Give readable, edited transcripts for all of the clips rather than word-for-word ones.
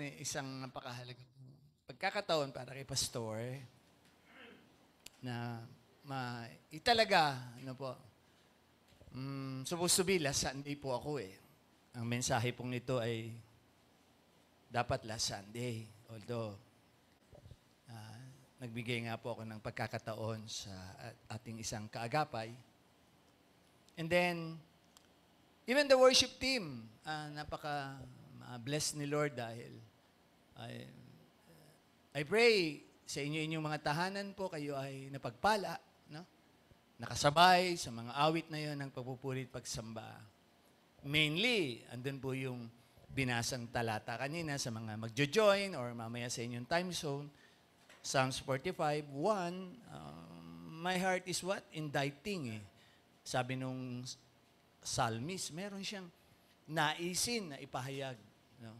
Isang napakahalagang pagkakataon para kay Pastor na italaga, supposed to be last Sunday po ako eh. Ang mensahe pong ito ay dapat last Sunday. Although, nagbigay nga po ako ng pagkakataon sa ating isang kaagapay. And then, even the worship team, napaka-blessed ni Lord dahil I pray sa inyong mga tahanan po, kayo ay napagpala, no? Nakasabay sa mga awit na yon ng pagpupurit pagsamba. Mainly, andun po yung binasang talata kanina sa mga magjo-join or mamaya sa inyong time zone. Psalms 45:1, my heart is what? Indicting eh. Sabi nung psalmist, meron siyang naisin na ipahayag. No?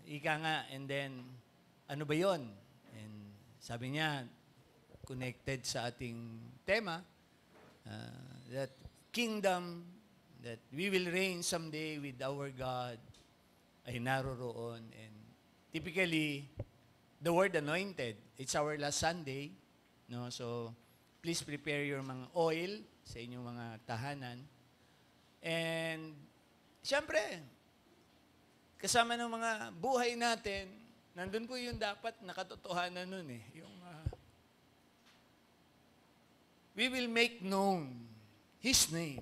Ika nga, and then, ano ba yon? And sabi niya, connected sa ating tema, that kingdom, that we will reign someday with our God, ay naroroon. And typically, the word anointed, it's our last Sunday, no? So, please prepare your mga oil sa inyong mga tahanan. And, siyempre, kasama ng mga buhay natin, nandun po yung dapat nakatotohanan nun eh. Yung, we will make known His name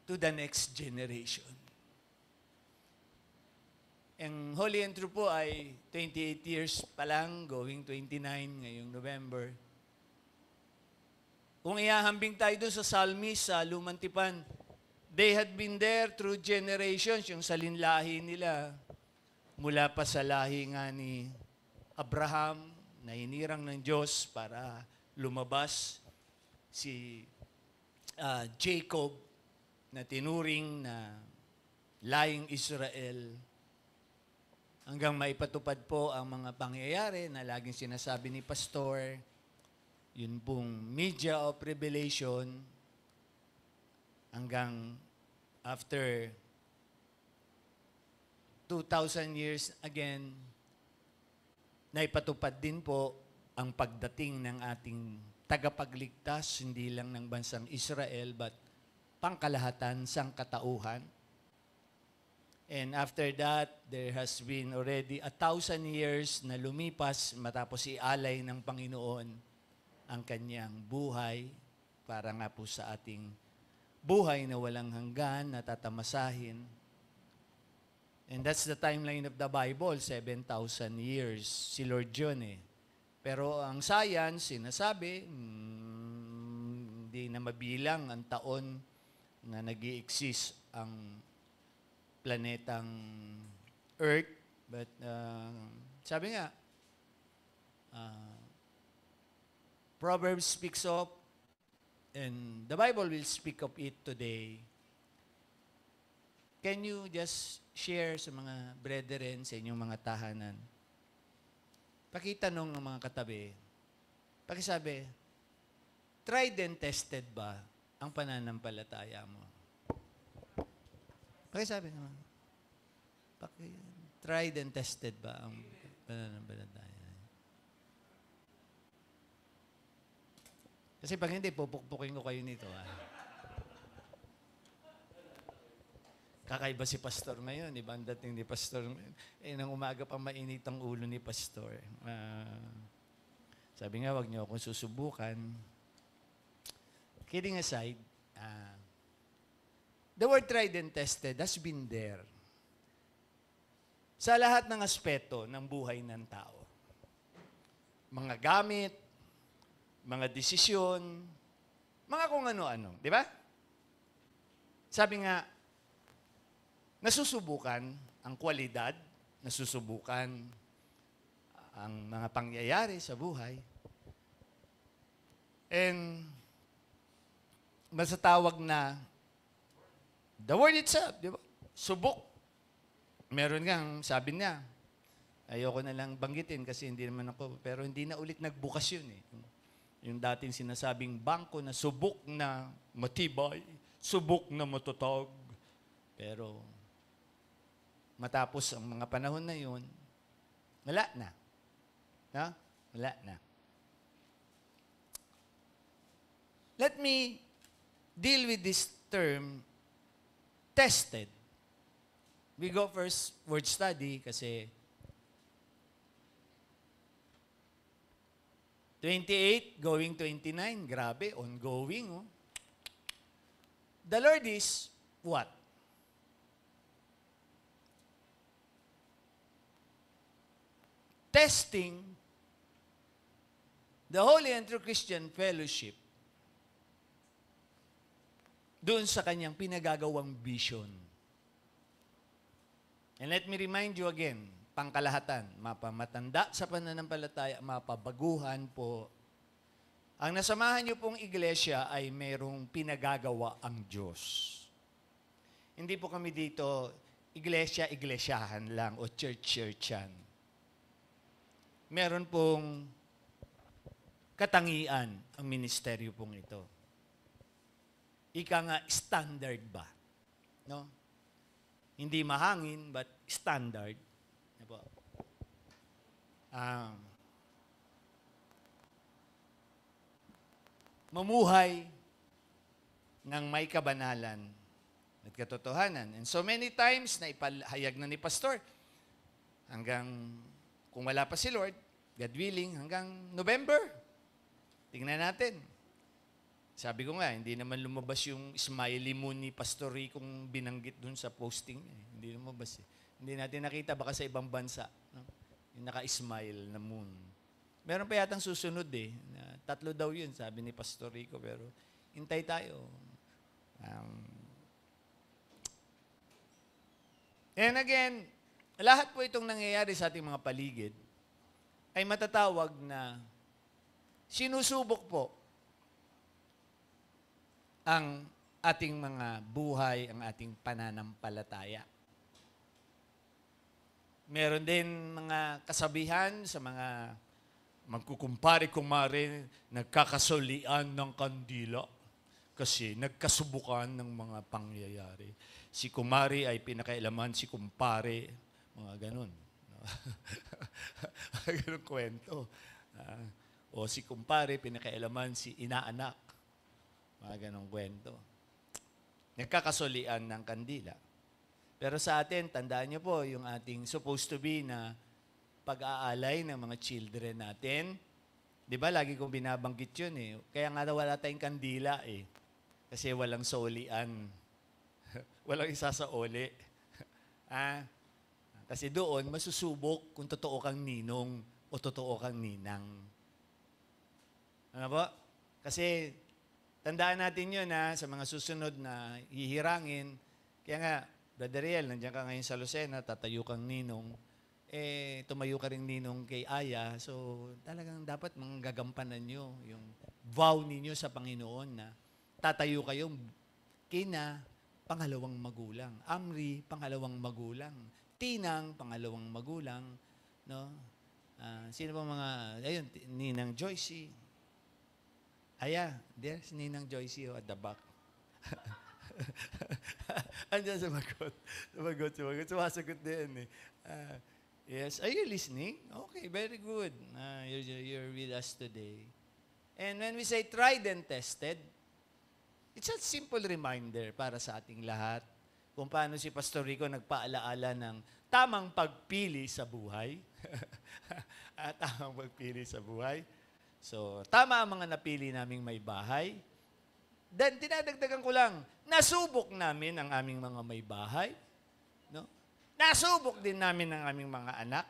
to the next generation. Ang Holy and True po ay 28 years pa lang, going 29 ngayong November. Kung ihahambing tayo doon sa Psalmist, sa Lumang Tipan, they had been there through generations, yung salinlahi nila. Mula pa sa lahi nga ni Abraham, na hinirang ng Diyos para lumabas si Jacob, na tinuring na lahing Israel, hanggang maipatupad po ang mga pangyayari na laging sinasabi ni Pastor, yun pong media of revelation, hanggang after 2,000 years again, naipatupad din po ang pagdating ng ating tagapagligtas, hindi lang ng bansang Israel, but pangkalahatan, sangkatauhan. And after that, there has been already 1,000 years na lumipas matapos ialay ng Panginoon ang kanyang buhay para nga po sa ating buhay na walang hanggan, natatamasahin. And that's the timeline of the Bible, 7,000 years. Si Lord John eh. Pero ang science, sinasabi, hindi na mabilang ang taon na nag-i-exist ang planetang Earth. But sabi nga, Proverbs speaks of, and the Bible will speak of it today. Can you just share sa mga brethren sa inyong mga tahanan? Pakitanong ng mga katabi. Pakisabi, tried and tested ba ang pananampalataya mo? Pakisabi naman. Tried and tested ba ang pananampalataya? Kasi pag hindi, pupukpukin ko kayo nito. Kakaiba si Pastor ngayon. Ibang dating ni Pastor. Nang umaga pa mainit ang ulo ni Pastor. Sabi nga, wag niyo akong susubukan. Kidding aside, the word tried and tested has been there sa lahat ng aspeto ng buhay ng tao. Mga gamit, mga desisyon, mga kung ano-ano. Di ba? Sabi nga, nasusubukan ang kwalidad, nasusubukan ang mga pangyayari sa buhay. And masatawag na the word itself, di ba? Subok. Meron nga, sabi niya, ayoko na lang banggitin kasi hindi naman ako, pero hindi na ulit nagbukas yun eh. Yung dating sinasabing bangko na subok na matibay, subok na matatag, pero matapos ang mga panahon na yun, wala na. No? Wala na. Let me deal with this term, tested. We go first word study kasi 28 going 29, grabe, ongoing. Oh. The Lord is what? Testing the Holy and True Christian Fellowship doon sa kanyang pinagagawang vision. And let me remind you again, pangkalahatan, mapamatanda sa pananampalataya, mapabaguhan po. Ang nasamahan niyo pong iglesia ay mayroong pinagagawa ang Diyos. Hindi po kami dito iglesia-iglesyahan lang o church-churchan. Meron pong katangian ang ministeryo pong ito. Ika nga, standard ba? No? Hindi mahangin, but standard. Ano po? Mamuhay ng may kabanalan at katotohanan. And so many times na ipahayag na ni Pastor hanggang kung wala pa si Lord, God willing, hanggang November. Tingnan natin. Sabi ko nga, hindi naman lumabas yung smiley moon ni Pastor Ricong binanggit dun sa posting niya. Hindi lumabas eh. Hindi natin nakita, baka sa ibang bansa. No? Yung naka-smile na moon. Meron pa yatang susunod eh. 3 daw yun, sabi ni Pastor Rico. Pero hintay tayo. And again, lahat po itong nangyayari sa ating mga paligid ay matatawag na sinusubok po ang ating mga buhay, ang ating pananampalataya. Meron din mga kasabihan sa mga magkukumpare-kumare, nagkakasolian ng kandila kasi nagkasubukan ng mga pangyayari. Si kumari ay pinakailaman si kumpare, mga ganun. Ganun kwento. O si kumpare, pinakailaman si inaanak. Mga ganong kwento. Nagkakasolian ng kandila. Pero sa atin, tandaan niyo po, yung ating supposed to be na pag-aalay ng mga children natin. Di ba, lagi kong binabanggit yun eh. Kaya nga wala tayong kandila eh. Kasi walang solian. Walang isa sa oli. Kasi doon, masusubok kung totoo kang ninong o totoo kang ninang. Ano po? Kasi tandaan natin yun sa mga susunod na hihirangin. Kaya nga, Brother Riel, nandiyan ka ngayon sa Lucena, tatayo kang ninong. Tumayo ka rin ninong kay Aya. So, talagang dapat manggagampanan nyo yung vow ninyo sa Panginoon na tatayo kayong Kina, pangalawang magulang. Amri, pangalawang magulang. Tinang, pangalawang magulang. No? Sino ba mga, ayun, Ninang Joycey. Aya, there's Ninang Joycey at the back. Andiyan sumagot. Sumasagot din eh. Yes, are you listening? Okay, very good. You're with us today. And when we say tried and tested, it's a simple reminder para sa ating lahat kung paano si Pastor Rico nagpaalaala ng tamang pagpili sa buhay. Tamang pagpili sa buhay. So, tama ang mga napili naming may bahay. Then, dinadagdagan ko lang, nasubok namin ang aming mga may bahay. No? Nasubok din namin ang aming mga anak.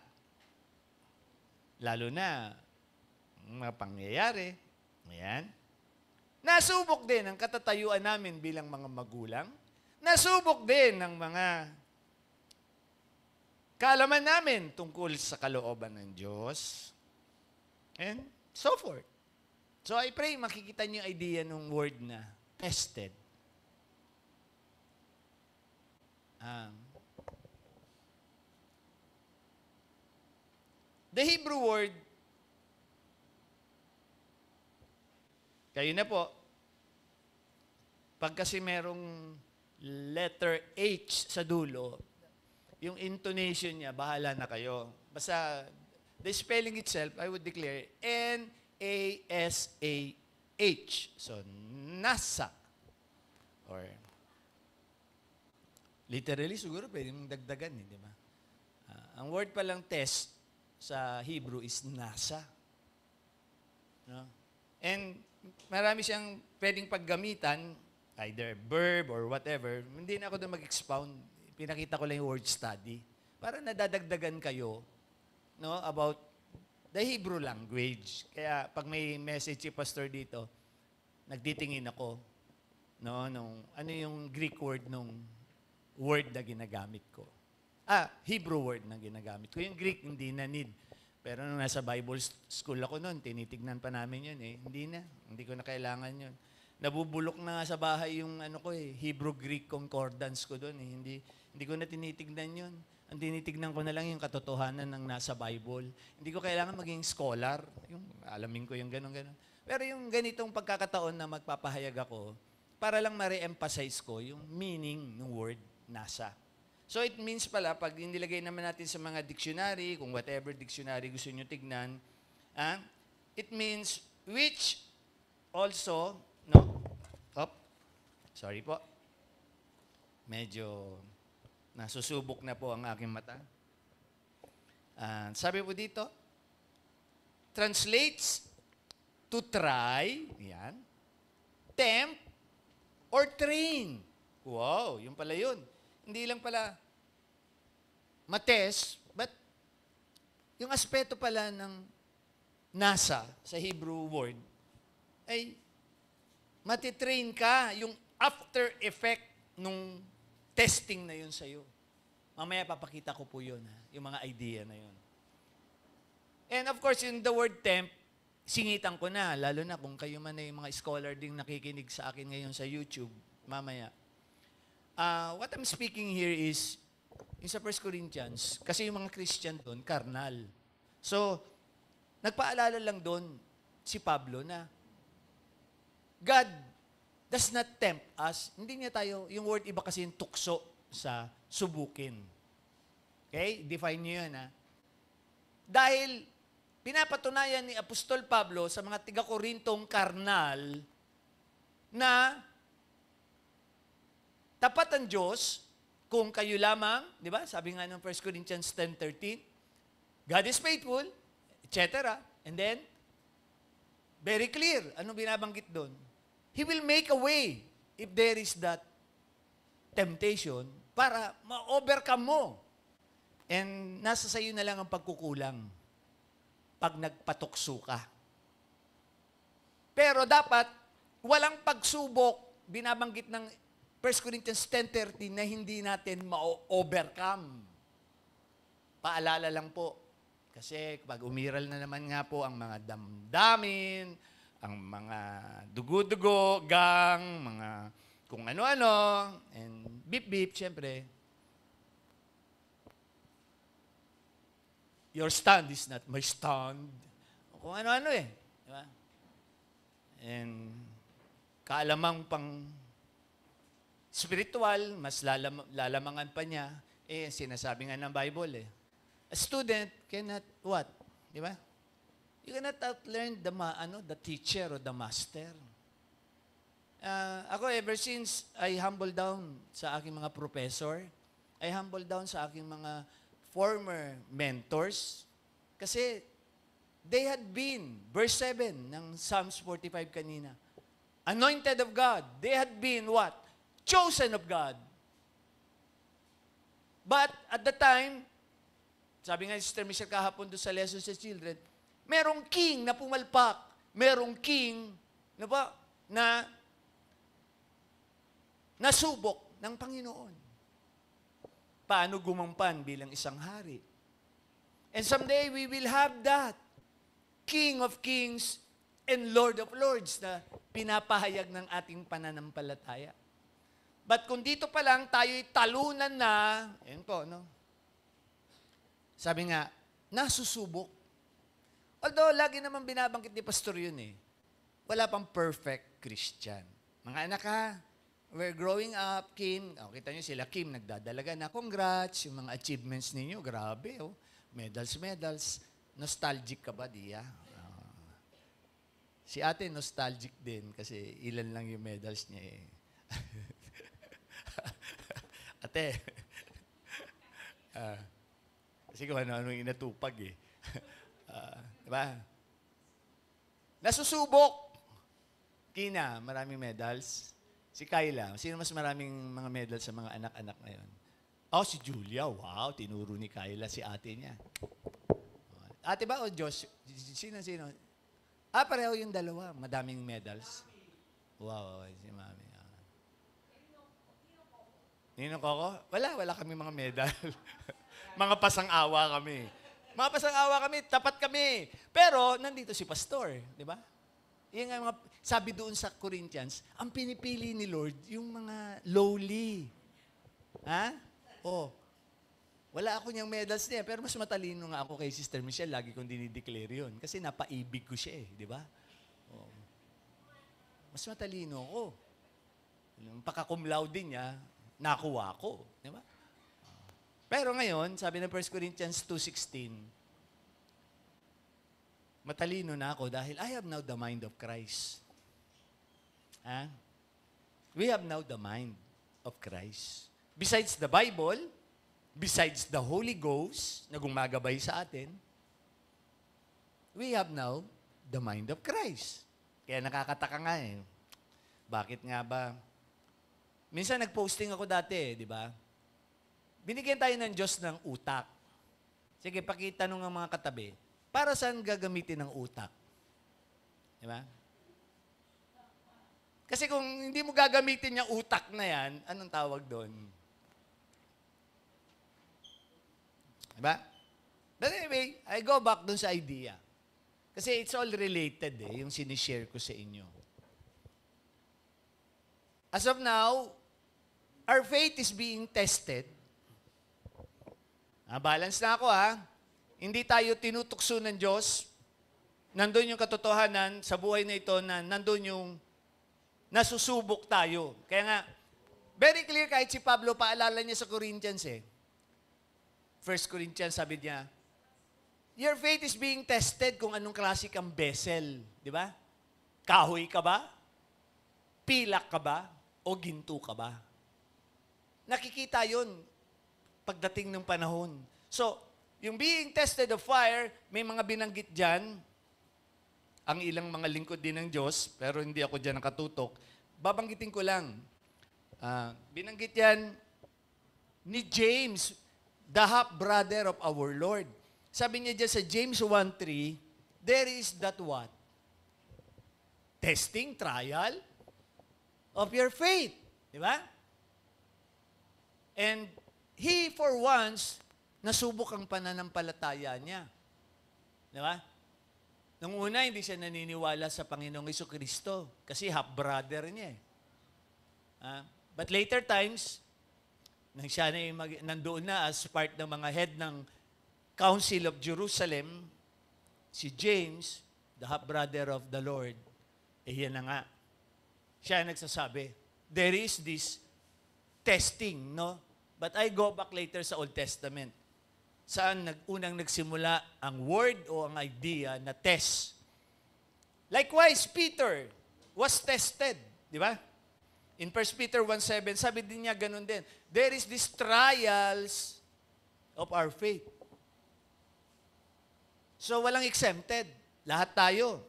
Lalo na, mga pangyayari. Ayan. Nasubok din ang katatayuan namin bilang mga magulang. Nasubok din ang mga kaalaman namin tungkol sa kalooban ng Diyos. And so forth. So I pray makikita niyo yung idea ng word na tested. The Hebrew word, kayo na po, pag kasi merong letter H sa dulo, Yung intonation niya, bahala na kayo. Basta, the spelling itself, I would declare, N-A-S-A-H. So, nasa. Or, literally, siguro pwede mong dagdagan, di ba? Ang word palang test sa Hebrew is nasa. No? And marami siyang pwedeng paggamitan, either verb or whatever. Hindi na ako doon mag-expound. Pinakita ko lang yung word study. Para nadadagdagan kayo, no, about the Hebrew language. Kaya pag may message si pastor dito, nagtitingin ako, no, nung ano yung Greek word nung word na ginagamit ko. Hebrew word na ginagamit ko. Yung Greek, hindi na need. Pero nung nasa Bible school ako noon, tinitignan pa namin yun eh. Hindi ko na kailangan yun. Nabubulok na nga sa bahay yung Hebrew-Greek concordance ko doon eh. Hindi ko na tinitignan yun. Ang tinitignan ko na lang yung katotohanan ng nasa Bible. Hindi ko kailangan maging scholar. Yung alamin ko yung gano'n-gano'n. Pero yung ganitong pagkakataon na magpapahayag ako, para lang ma-re-emphasize ko yung meaning ng word nasa. So it means pala, pag inilagay naman natin sa mga dictionary, kung whatever dictionary gusto nyo tignan, it means which also, sorry po, medyo nasusubok na po ang aking mata. Sabi po dito, translates to try, yan, tempt, or train. Wow, yun pala yun. Hindi lang pala matest, but yung aspeto pala ng nasa sa Hebrew word ay matitrain ka yung after effect nung testing na yun sa'yo. Mamaya papakita ko po yun, yung mga idea na yun. And of course, in the word tempt, singitan ko na, lalo na kung kayo man ay mga scholar ding nakikinig sa akin ngayon sa YouTube, mamaya. What I'm speaking here is, yung sa 1 Corinthians, kasi yung mga Christian doon, karnal. So, nagpaalala lang doon si Pablo na God does not tempt us. Hindi niya tayo, yung word iba kasi yung tukso sa subukin. Okay? Define niyo yun, Dahil, pinapatunayan ni Apostol Pablo sa mga tiga-Korintong karnal na tapat ang Diyos kung kayo lamang, di ba? Sabi nga ng 1 Corinthians 10:13, God is faithful, etc. And then, very clear, anong binabanggit doon? He will make a way if there is that temptation para ma-overcome mo. And nasa sayo na lang ang pagkukulang pag nagpatukso ka. Pero dapat, walang pagsubok, binabanggit ng 1 Corinthians 10:13 na hindi natin ma-overcome. Paalala lang po. Kasi pag umiral na naman nga po ang mga damdamin, ang mga dugo-dugo, gang, mga kung ano-ano, and beep-beep, syempre, your stand is not my stand. Kung ano-ano Di ba? And kaalamang pang spiritual, mas lalamangan pa niya, sinasabi nga ng Bible A student cannot what? Di ba? You cannot outlearn the teacher or the master. Ako, ever since I humble down sa aking mga professor, I humble down sa aking mga former mentors, kasi they had been, verse 7 ng Psalms 45 kanina, anointed of God. They had been what? Chosen of God. But at the time, sabi nga ni Sister Michelle kahapon doon sa Lessons sa Children, merong king na pumalpak, merong king na nasubok ng Panginoon. Paano gumampan bilang isang hari? And someday we will have that King of Kings and Lord of Lords na pinapahayag ng ating pananampalataya. But kung dito pa lang tayo'y talunan na, yun po, sabi nga, nasusubok. Although, lagi naman binabanggit ni Pastor yun wala pang perfect Christian. Mga anak we're growing up, Kim, kita nyo sila, Kim, nagdadalaga na, congrats, yung mga achievements ninyo, grabe, oh. Medals. Nostalgic ka ba, Dia? Si ate, nostalgic din, kasi ilan lang yung medals niya eh. Ate, kasi kung ano-ano inatupag eh. Diba? Nasusubok. Kina, maraming medals. Si Kyla, sino mas maraming mga medals sa mga anak-anak ngayon? Si Julia. Wow, tinuro ni Kyla si ate niya. Ate ba o Josh? Sino? Pareho yung dalawa. Madaming medals. Wow, si Mami. Ninong Coco? Wala kami mga medal. Mga pasang-awa kami. Tapat kami. Pero, nandito si Pastor, di ba? Yung mga, sabi doon sa Corinthians, ang pinipili ni Lord, yung mga lowly. Wala ako niyang medals niya, pero mas matalino nga ako kay Sister Michelle. Lagi kong dinideclare yun. Kasi napaibig ko siya di ba? Mas matalino ako. Yung pagka-cum laude niya, nakuha ko. Di ba? Pero ngayon, sabi ng 1 Corinthians 2:16, matalino na ako dahil I have now the mind of Christ. We have now the mind of Christ. Besides the Bible, besides the Holy Ghost na gumagabay sa atin, we have now the mind of Christ. Kaya nakakataka nga eh. Bakit nga ba? Minsan nag-posting ako dati, di ba? Binigyan tayo ng Diyos ng utak. Sige, pakita nung mga katabi. Para saan gagamitin ng utak? Di ba? Kasi kung hindi mo gagamitin yung utak na yan, anong tawag doon? Di ba? But anyway, I go back doon sa idea. Kasi it's all related yung sinishare ko sa inyo. As of now, our faith is being tested. Balance na ako Hindi tayo tinutukso ng Diyos. Nandun yung katotohanan sa buhay na ito na nandun yung nasusubok tayo. Kaya nga, very clear kahit si Pablo, paalala niya sa Corinthians 1 Corinthians, sabi niya, your faith is being tested kung anong klase kang vessel. Di ba? Kahoy ka ba? Pilak ka ba? O ginto ka ba? Nakikita yun pagdating ng panahon. So, yung being tested of fire, may mga binanggit dyan, ang ilang mga lingkod din ng Diyos, pero hindi ako dyan nakatutok. Babanggitin ko lang. Binanggit yan ni James, the half-brother of our Lord. Sabi niya dyan sa James 1:3, there is that what? Testing, trial of your faith. Di ba? And he, for once, nasubok ang pananampalataya niya. Di ba? Nung una, hindi siya naniniwala sa Panginoong Jesucristo kasi half-brother niya But later times, nang siya na nandoon na as part ng mga head ng Council of Jerusalem, si James, the half-brother of the Lord, yan na nga. Siya nagsasabi, there is this testing, no? But I go back later sa Old Testament. Saan unang nagsimula ang word o ang idea na test. Likewise, Peter was tested. Di ba? In 1 Peter 1:7, sabi din niya ganun din. There is these trials of our faith. So, walang exempted. Lahat tayo.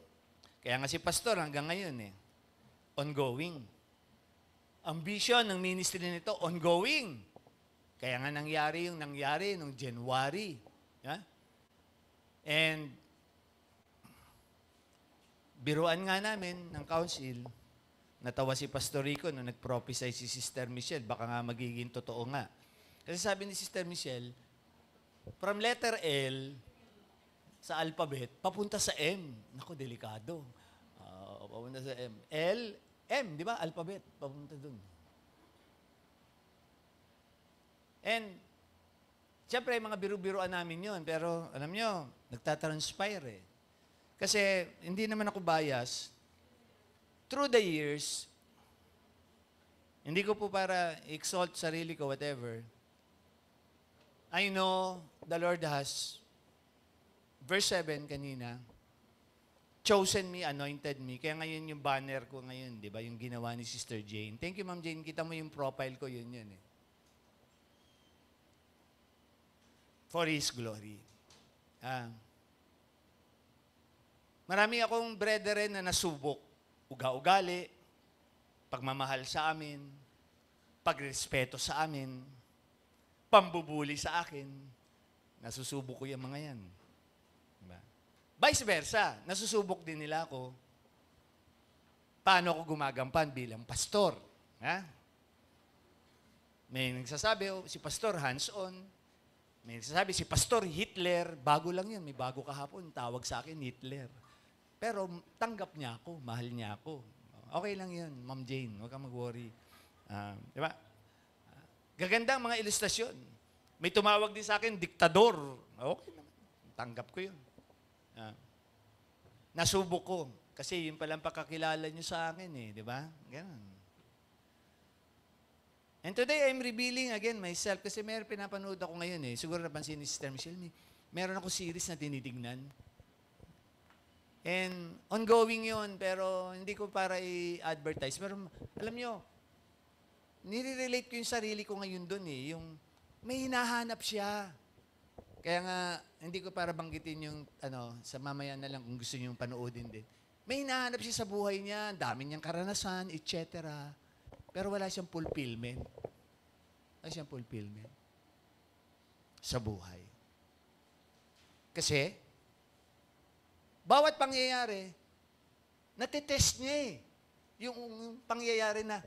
Kaya nga si Pastor hanggang ngayon ongoing. Ang vision ng ministry nito, ongoing. Kaya nga nangyari yung nangyari noong January. Yeah? And biruan nga namin ng council, natawa si Pastor Rico nung nag-prophesy si Sister Michelle, baka nga magiging totoo nga. Kasi sabi ni Sister Michelle, from letter L sa alphabet, papunta sa M. Naku, delikado. Papunta sa M. L, M, di ba? Alphabet, papunta dun. And, siyempre, mga biru-biruan namin yun. Pero, alam nyo, nagtatranspire Kasi, hindi naman ako bias. Through the years, Hindi ko po para exalt sarili ko, whatever. I know the Lord has, verse 7 kanina, chosen me, anointed me. Kaya ngayon yung banner ko ngayon, di ba? Yung ginawa ni Sister Jane. Thank you, Ma'am Jane. Kita mo yung profile ko, yun eh. For His glory. Marami akong brethren na nasubok. Uga-ugali, pagmamahal sa amin, pagrespeto sa amin, pambubuli sa akin. Nasusubok ko yung mga yan. Diba? Vice versa, nasusubok din nila ako. Paano ako gumagampan bilang pastor? Ha? May nagsasabi, si pastor hands-on. May nagsasabi, si pastor Hitler. Bago lang yun, may bago kahapon. Tawag sa akin, Hitler. Pero tanggap niya ako, mahal niya ako. Okay lang yun, Ma'am Jane, huwag kang mag-worry. Di ba? Gaganda ang mga ilustrasyon. May tumawag din sa akin, diktador. Okay naman, tanggap ko yun. Nasubok ko, kasi yun palang pakakilala niyo sa akin eh, di ba? Ganun. And today, I'm revealing again myself, kasi meron pinapanood ako ngayon eh. Siguro napansin ni Sister Michelle, meron ako series na tinitignan. And ongoing yun, pero hindi ko para i-advertise. Pero alam nyo, nire-relate ko yung sarili ko ngayon dun eh. Yung may hinahanap siya. Kaya nga, hindi ko para banggitin yung, sa mamaya na lang kung gusto nyo panoodin din. May hinahanap siya sa buhay niya, dami niyang karanasan, etc. Pero wala siyang fulfillment. Wala siyang fulfillment sa buhay. Kasi, bawat pangyayari, natitest niya eh. Yung pangyayari na,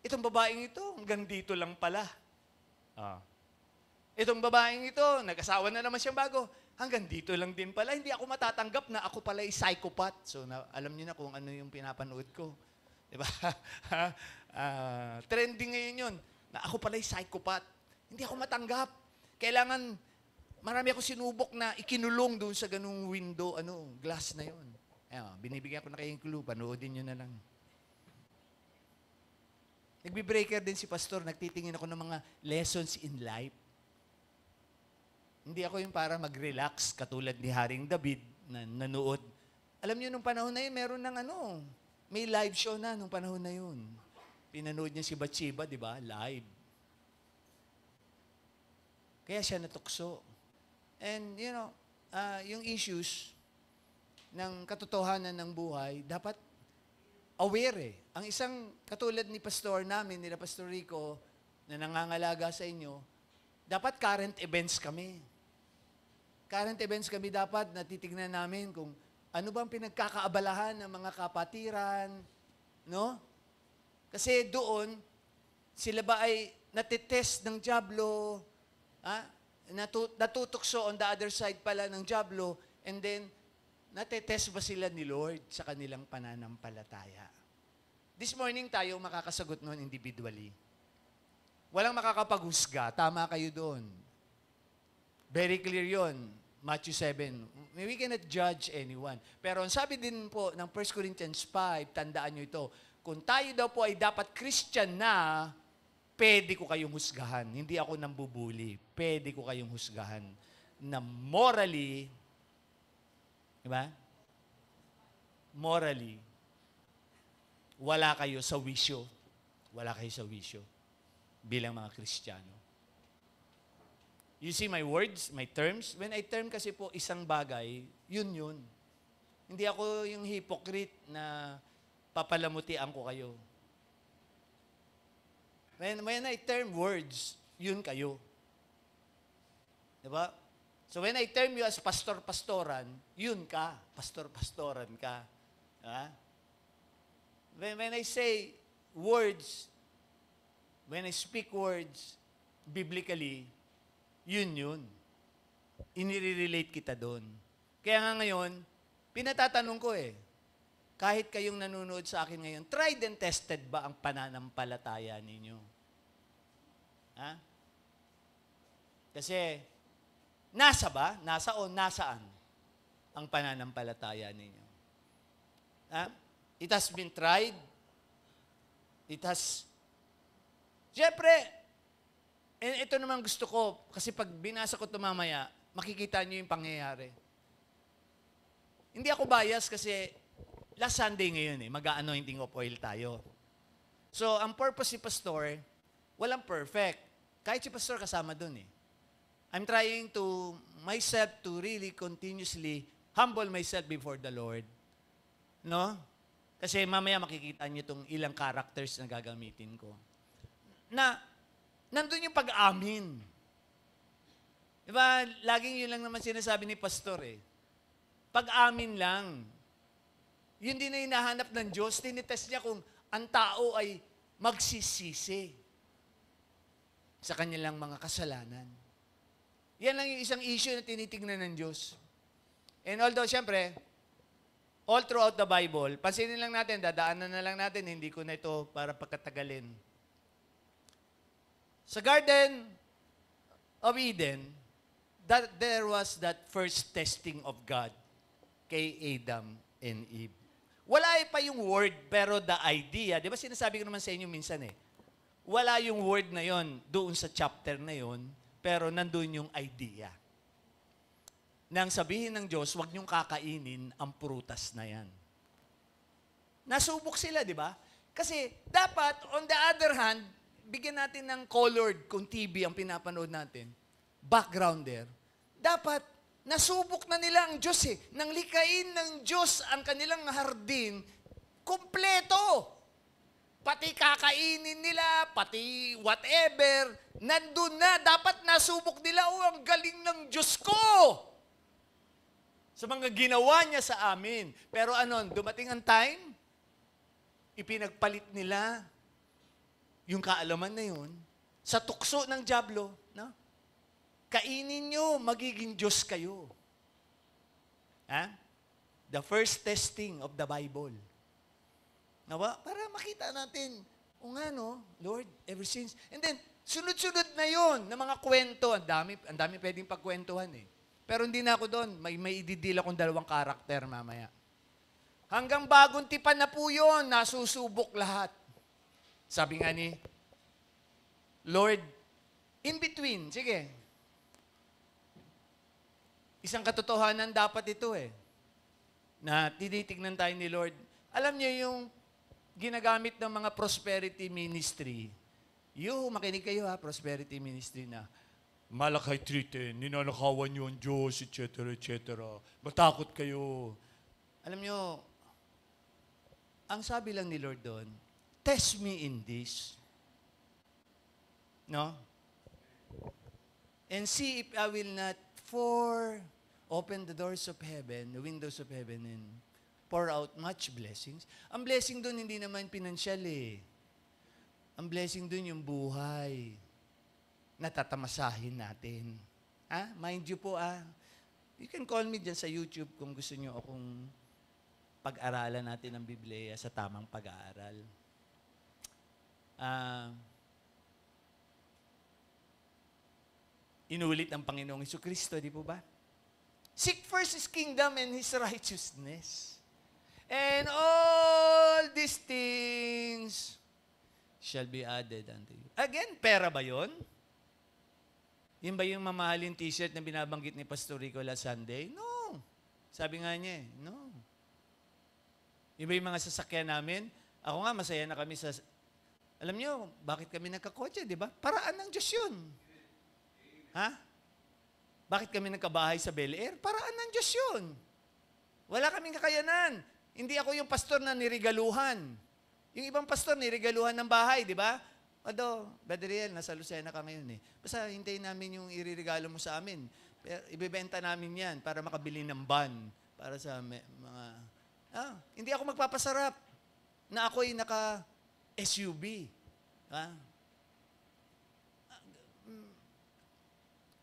itong babaeng ito, hanggang dito lang pala. Itong babaeng ito, nag-asawa na naman siyang bago, hanggang dito lang din pala. Hindi ako matatanggap na ako pala ay psychopath. So, alam niyo na kung ano yung pinapanood ko. Diba? Trending ngayon yun, na ako pala ay psychopath. Hindi ako matanggap. Kailangan, marami ako sinubok na ikinulong doon sa ganung window, glass na yun. Binibigyan ko na kayong clue, panoodin nyo na lang. Nagbe-breaker din si Pastor, nagtitingin ako ng mga lessons in life. Hindi ako yung para mag-relax, katulad ni Haring David na nanood. Alam niyo, nung panahon na yun, meron ng may live show na nung panahon na yun. Pinanood niya si Bathsheba, di ba? Live. Kaya siya natukso. And, yung issues ng katotohanan ng buhay, dapat aware eh. Ang isang katulad ni Pastor namin, nila Pastor Rico, na nangangalaga sa inyo, dapat current events kami. Current events kami dapat natitignan namin kung ano bang pinagkakaabalahan ng mga kapatiran, no? Kasi doon, sila ba ay natitest ng dyablo, natutukso on the other side pala ng dyablo, and then, natetest ba sila ni Lord sa kanilang pananampalataya? This morning tayo makakasagot noon individually. Walang makakapaghusga, tama kayo doon. Very clear yon, Matthew 7. We cannot judge anyone. Pero ang sabi din po ng 1 Corinthians 5, tandaan nyo ito, kung tayo daw po ay dapat Christian na, pwede ko kayong husgahan. Hindi ako nambubuli. Pwede ko kayong husgahan na morally, diba? Morally, wala kayo sa wisyo. Wala kayo sa wisyo bilang mga Kristiyano. You see my words, my terms? When I term kasi po isang bagay, yun. Hindi ako yung hypocrite na papalamutian ko kayo. When I term words, yun kayo. Diba? So when I term you as pastor-pastoran, yun ka. Pastor-pastoran ka. Diba? When I say words, when I speak words, biblically, yun. Inire-relate kita doon. Kaya nga ngayon, pinatatanong ko kahit kayong nanonood sa akin ngayon, tried and tested ba ang pananampalataya ninyo? Ha? Kasi, nasa ba? Nasa o nasaan ang pananampalataya ninyo? Ha? It has been tried. It has Siyempre, ito naman gusto ko, kasi pag binasa ko ito mamaya, makikita nyo yung pangyayari. Hindi ako bias kasi last Sunday ngayon mag-anointing of oil tayo. So, ang purpose si Pastor, walang perfect. Kahit si Pastor kasama dun I'm trying to myself to really continuously humble myself before the Lord. No? Kasi mamaya makikita niyo itong ilang characters na gagamitin ko. Na, nandun yung pag-amin. Diba, laging yun lang naman sinasabi ni Pastor Pag-amin lang. Yun din na hinahanap ng Diyos. Tinitest niya kung ang tao ay magsisisi sa kanilang mga kasalanan. Yan lang yung isang issue na tinitingnan ng Diyos. And although, siyempre, all throughout the Bible, pansinin lang natin, dadaanan na lang natin, hindi ko na ito para pagkatagalin. Sa Garden of Eden, there was that first testing of God kay Adam and Eve. Wala pa yung word, pero the idea, di ba sinasabi ko naman sa inyo minsan wala yung word na yon doon sa chapter na yon, pero nandun yung idea. Nang sabihin ng Diyos, huwag niyong kakainin ang prutas na yan. Nasubok sila, di ba? Kasi dapat, on the other hand, bigyan natin ng colored, kung TV ang pinapanood natin, background there. Dapat, nasubok na nila ang Diyos Nang likain ng Diyos ang kanilang hardin, kompleto. Pati kakainin nila, pati whatever, nandun na. Dapat nasubok nila, ang galing ng Diyos ko. Sa mga ginawa niya sa amin. Pero dumating ang time, ipinagpalit nila yung kaalaman na yun sa tukso ng dyablo. No? Kainin nyo, magiging Diyos kayo. The first testing of the Bible. Nawa? Para makita natin, Lord, ever since. And then, sunod-sunod na yon ng mga kwento. Ang dami pwedeng pagkwentuhan Pero hindi na ako doon. May ididil akong 2 karakter mamaya. Hanggang bagong tipan na po yun, nasusubok lahat. Sabi nga ni Lord, in between, sige. Isang katotohanan dapat ito na tinitignan tayo ni Lord. Alam niyo yung ginagamit ng mga prosperity ministry. Makinig kayo prosperity ministry na Malakay 3:10, ninanakawan niyo ang Diyos, etc., etc. Matakot kayo. Alam niyo, ang sabi lang ni Lord doon, test me in this. No? And see if I will not open the doors of heaven, the windows of heaven, and pour out much blessings. Ang blessing doon hindi naman pinansyal Ang blessing doon yung buhay na tatamasahin natin. Mind you po you can call me dyan sa YouTube kung gusto nyo akong pag-aralan natin ang Biblia sa tamang pag-aaral. Inulit ng Panginoong Jesucristo, di po ba? Seek first His kingdom and His righteousness. And all these things shall be added unto you. Again, pera ba yun? Yun ba yung mamahaling t-shirt na binabanggit ni Pastor Rico last Sunday? No. Sabi nga niya no. Yun ba yung mga sasakyan namin? Ako nga, masaya na kami sa... Alam niyo, bakit kami nagkakotse, di ba? Paraan ng Diyos yun. Bakit kami nagkabahay sa Bel Air? Paraan ng Diyos yun. Wala kaming kakayanan. Hindi ako yung pastor na nirigaluhan. Yung ibang pastor, nirigaluhan ng bahay, di ba? Brother Riel, nasa Lucena ka ngayon Basta hintayin namin yung iririgalo mo sa amin. Ibebenta namin yan para makabili ng van. Para sa mga... hindi ako magpapasarap na ako'y naka-SUV.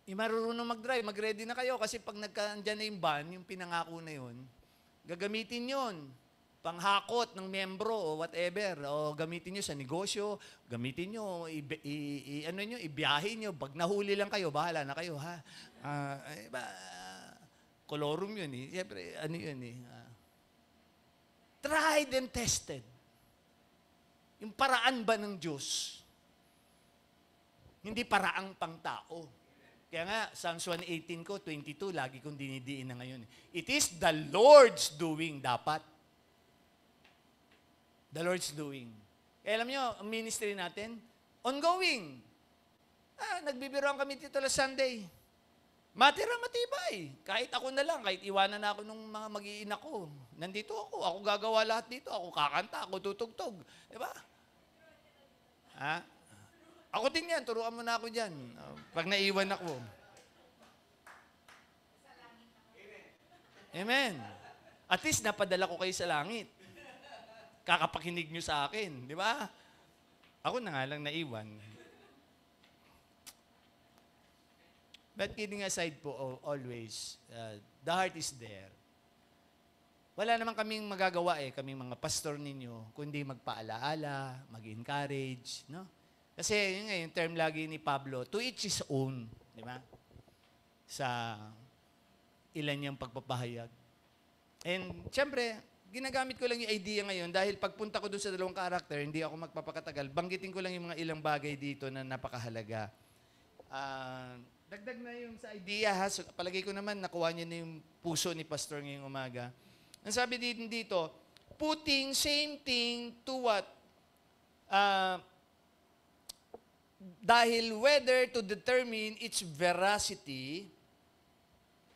Yung marunong mag-drive, mag-ready na kayo kasi pag nagkaandyan na yung van, yung pinangako na yun, gagamitin yun. Panghakot ng membro o whatever. O gamitin nyo sa negosyo, gamitin nyo, ibiyahin nyo. Pag nahuli lang kayo, bahala na kayo, kolorum yun Siyempre, yun tried and tested. Yung paraan ba ng Diyos Hindi paraang pangtao. Kaya nga, Psalms 118 ko, 22, lagi kong dinidiin na ngayon. It is the Lord's doing dapat. The Lord's doing. Kaya alam nyo, ang ministry natin, ongoing. Nagbibiroan kami dito last Sunday. Matira matibay. Kahit ako na lang, kahit iwanan na ako ng mga mag-iina ko. Nandito ako. Ako gagawa lahat dito. Ako kakanta, ako tutugtog. Diba? Ako din yan. Turuan mo na ako dyan. Pag naiwan ako. Amen. At least napadala ko kayo sa langit. Kakapakinig nyo sa akin. Di ba? Ako na nga lang naiwan. But kidding aside po, always, the heart is there. Wala naman kaming magagawa kaming mga pastor ninyo, kundi magpaalaala, mag-encourage, no? Kasi yun nga, yung term lagi ni Pablo, to each his own, di ba? Sa ilan niyang pagpapahayag. And, syempre, ginagamit ko lang yung idea ngayon dahil pagpunta ko doon sa dalawang karakter, hindi ako magpapakatagal, banggitin ko lang yung mga ilang bagay dito na napakahalaga. Dagdag na yung sa idea, ha? So, palagay ko naman, nakuha niya na yung puso ni Pastor ngayong umaga. Ang sabi dito, putting same thing to what? Dahil whether to determine its veracity,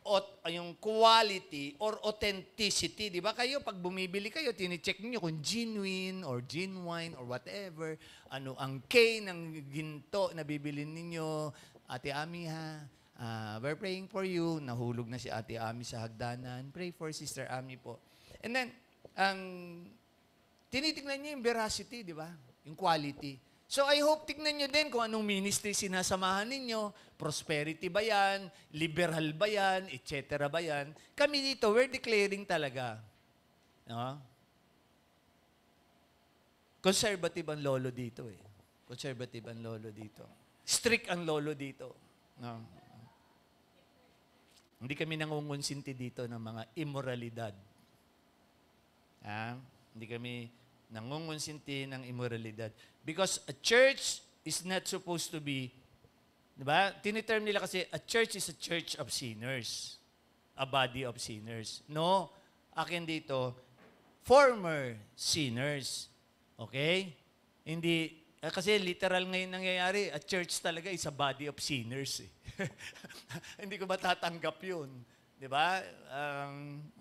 o yung quality or authenticity, di ba? Kayo, pag bumibili kayo, tinicheck niyo kung genuine or genuine or whatever, ano ang K ng ginto na bibili ninyo. Ate Ami, ha, we're praying for you. Nahulog na si Ate Ami sa hagdanan. Pray for Sister Ami po. And then, tinitignan niyo yung veracity, di ba? Yung quality. So I hope tignan nyo din kung anong ministry sinasamahan ninyo, prosperity ba yan, liberal ba yan, etc. ba yan. Kami dito, we're declaring talaga. No? Conservative ang lolo dito Conservative ang lolo dito. Strict ang lolo dito. No? Hindi kami nangungonsinti dito ng mga immoralidad. Hindi kami nangungonsinti ng immoralidad. Because a church is not supposed to be, di ba? Tiniterm nila kasi, a church is a church of sinners. A body of sinners. No, akin dito, former sinners. Okay? Hindi, kasi literal ngayon nangyayari, a church talaga is a body of sinners. Hindi ko matatanggap yun. Di ba?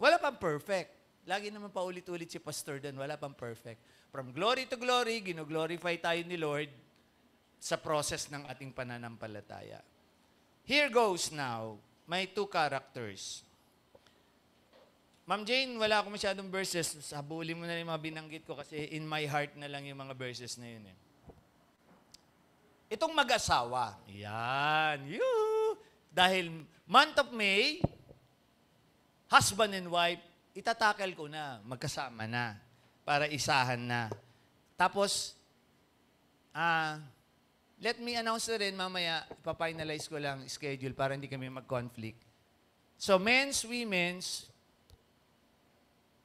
Wala pang perfect. Lagi naman paulit-ulit si pastor doon, wala pang perfect. From glory to glory, gino-glorify tayo ni Lord sa process ng ating pananampalataya. Here goes now, my two characters. Ma'am Jane, wala akong masyadong verses. Habulin mo na yung mga binanggit ko kasi in my heart na lang yung mga verses na yun Itong mag-asawa. Yan. Dahil month of May, husband and wife, itatakal ko na, magkasama na, para isahan na. Tapos, let me announce na rin, mamaya, ipafinalize ko lang schedule para hindi kami mag-conflict. So, men's, women's,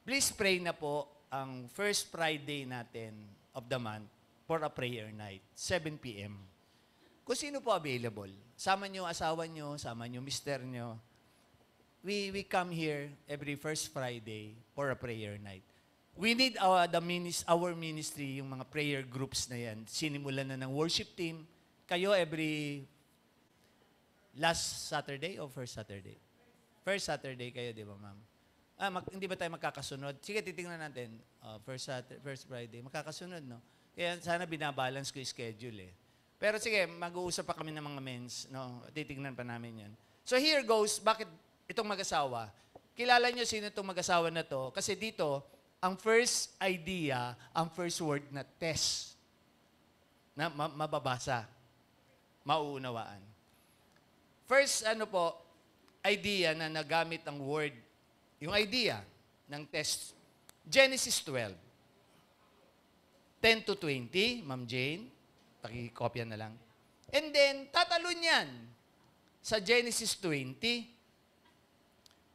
please pray na po ang first Friday natin of the month for a prayer night, 7 p.m. Kung sino po available, sama nyo asawa nyo, sama nyo mister nyo, we come here every first Friday for a prayer night. We need our ministry, yung mga prayer groups na yan. Sinimulan na ng worship team. Kayo every last Saturday o first Saturday? First Saturday kayo, di ba, ma'am? Hindi ba tayo magkakasunod? Sige, titingnan natin. First Friday. Magkakasunod, no? Kaya sana binabalance ko yung schedule Pero sige, mag-uusap pa kami ng mga men's, no? Titingnan pa namin yan. So here goes, bakit itong mag-asawa? Kilala nyo sino itong mag-asawa na to? Kasi dito, ang first idea, ang first word na test, na mababasa, mauunawaan. First, idea na nagamit ang word, yung idea ng test, Genesis 12. 10 to 20, Ma'am Jane, pakikopya na lang. And then, tatalon yan sa Genesis 20,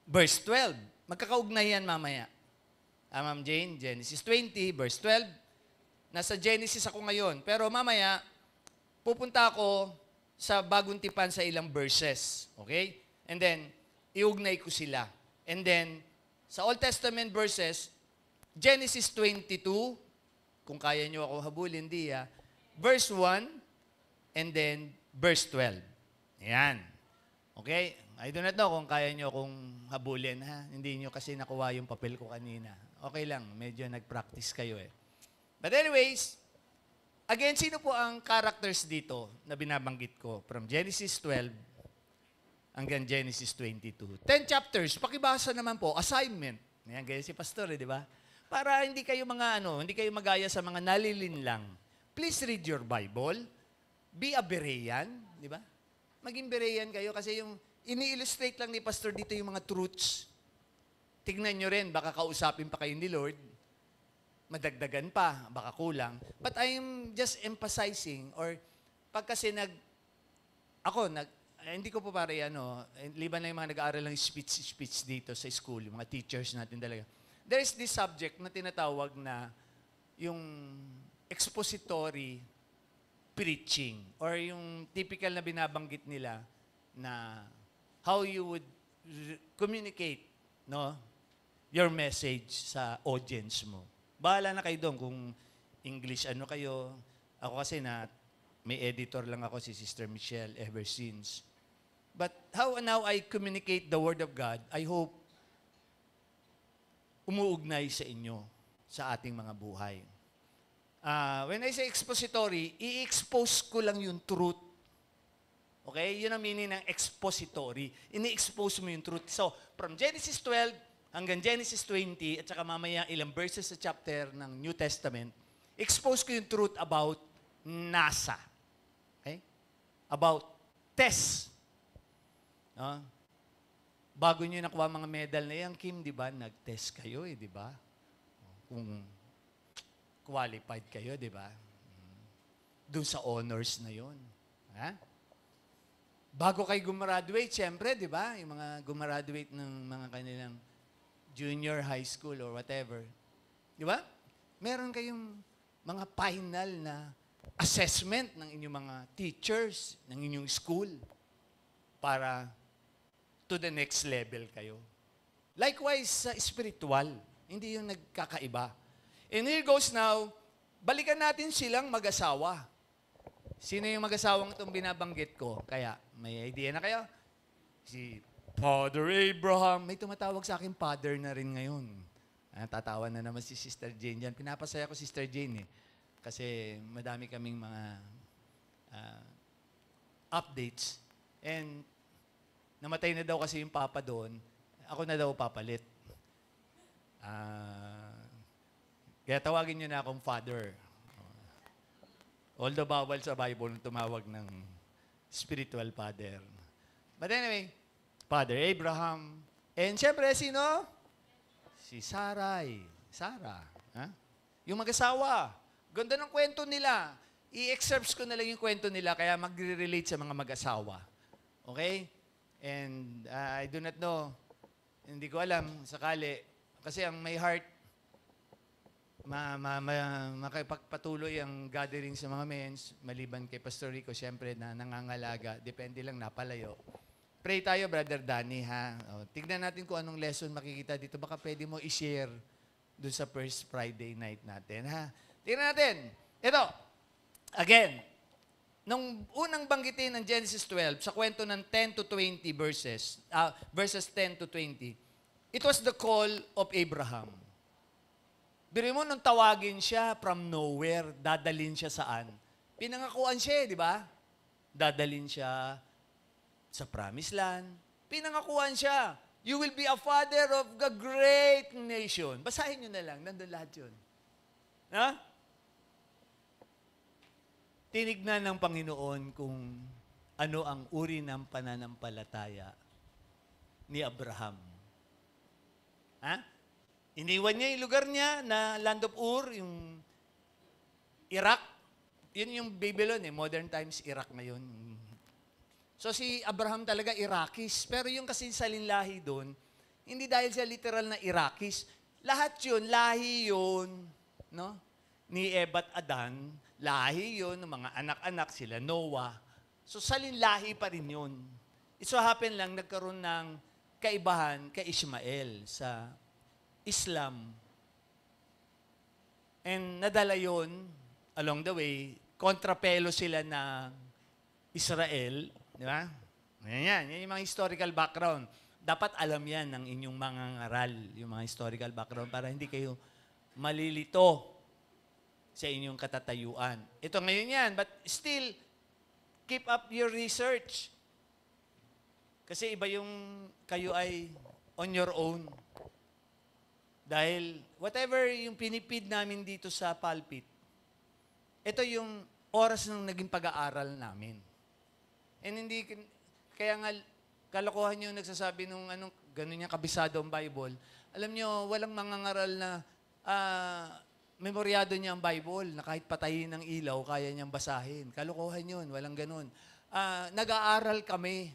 verse 12. Magkakaugnay yan mamaya. Ma'am Jane, Genesis 20, verse 12. Nasa Genesis ako ngayon. Pero mamaya, pupunta ako sa bagong tipan sa ilang verses. Okay? And then, iugnay ko sila. And then, sa Old Testament verses, Genesis 22, kung kaya nyo ako habulin, verse 1, and then verse 12. Ayan. Okay? I do not know kung kaya nyo akong habulin, ha? Hindi nyo kasi nakuha yung papel ko kanina. Okay lang, medyo nag-practice kayo eh. But anyways, again, sino po ang characters dito na binabanggit ko? From Genesis 12 hanggang Genesis 22. 10 chapters, pakibasa naman po, assignment. Ayan, gaya si Pastor, di ba? Para hindi kayo hindi kayo magaya sa mga nalilinlang. Please read your Bible. Be a Berean, di ba? Maging Berean kayo kasi yung ini-illustrate lang ni Pastor dito yung mga truths. Tignan nyo rin, baka kausapin pa kayo ni Lord. Madagdagan pa, baka kulang. But I'm just emphasizing, or pag kasi hindi ko po pare liban na yung mga nag-aaral ng speech dito sa school, yung mga teachers natin talaga. There is this subject na tinatawag na yung expository preaching, or yung typical na binabanggit nila na how you would communicate your message sa audience mo. Bahala na kayo doon kung English kayo. Ako kasi may editor lang ako, si Sister Michelle, ever since. But how now I communicate the Word of God, I hope umuugnay sa inyo, sa ating mga buhay. When I say expository, i-expose ko lang yung truth. Okay? Yun ang meaning ng expository. Ini-expose mo yung truth. So, from Genesis 12 hanggang Genesis 20, at saka mamaya ilang verses sa chapter ng New Testament, expose ko yung truth about NASA. Okay? About tests. Bago nyo nakuha mga medal na yan, Kim, di ba? Nag-test kayo di ba? Kung qualified kayo, di ba? Doon sa honors na yon. Ha? Bago kayo gumraduate, siyempre, di ba? Yung mga gumraduate ng mga kanilang junior high school or whatever. Di ba? Meron kayong mga final na assessment ng inyong mga teachers, ng inyong school, para to the next level kayo. Likewise, sa spiritual, hindi yung nagkakaiba. And here goes now, balikan natin silang mag-asawa. Sino yung mag-asawang itong binabanggit ko? Kaya, may idea na kayo? Si Father Abraham. May tumatawag sa akin, Father na rin ngayon. Tatawa na naman si Sister Jane dyan. Pinapasaya ko Sister Jane Kasi madami kaming mga updates. And namatay na daw kasi yung papa doon. Ako na daw papalit. Kaya tawagin nyo na akong Father. Although bawal sa Bible tumawag ng spiritual father. But anyway, Father Abraham. And siyempre, sino? Si Sarai. Sarah. Yung mag-asawa. Ganda ng kwento nila. I-excerpts ko na lang yung kwento nila kaya magre-relate sa mga mag-asawa. Okay? And I do not know. Hindi ko alam, sakali. Kasi ang may heart, makipagpatuloy ang gathering sa mga men's, maliban kay Pastor Rico, siyempre na nangangalaga, depende lang napalayo. Pray tayo, Brother Danny, ha? Tignan natin kung anong lesson makikita dito. Baka pwede mo i-share dun sa first Friday night natin, ha? Tignan natin. Ito, again, nung unang banggitin ng Genesis 12, sa kwento ng 10 to 20 verses 10 to 20, it was the call of Abraham. Biro mo, nung tawagin siya from nowhere, dadalin siya saan? Pinangakuan siya, di ba? Dadalin siya sa promised land. Pinangakuan siya. You will be a father of a great nation. Basahin nyo na lang, nandun lahat yun. Ha? Tinignan ng Panginoon kung ano ang uri ng pananampalataya ni Abraham. Ha? Iniwan niya yung lugar niya na Land of Ur, yung Iraq. Yun yung Babylon modern times Iraq ngayon. So si Abraham talaga Iraqis. Pero yung kasi salinlahi doon, hindi dahil sa literal na Iraqis. Lahat yun, lahi yun, ni Eva at Adan, lahi yun, ng mga anak-anak sila, Noah. So salinlahi pa rin yun. It so happen lang, nagkaroon ng kaibahan kay Ishmael sa Islam. And nadala yun, along the way, kontrapelo sila ng Israel. Di ba? Yan yung mga historical background. Dapat alam yan ng inyong mga ngaral, yung mga historical background, para hindi kayo malilito sa inyong katatayuan. Ito ngayon yan, but still, keep up your research. Kasi iba yung kayo ay on your own. Dahil whatever yung pinipid namin dito sa pulpit, ito yung oras ng naging pag-aaral namin. And hindi, kaya nga, kalokohan yung nagsasabi nung gano'n niya kabisado ang Bible. Alam nyo, walang mangangaral na memoryado niya ang Bible, na kahit patayin ng ilaw, kaya niyang basahin. Kalokohan yun, walang ganun. Nag-aaral kami.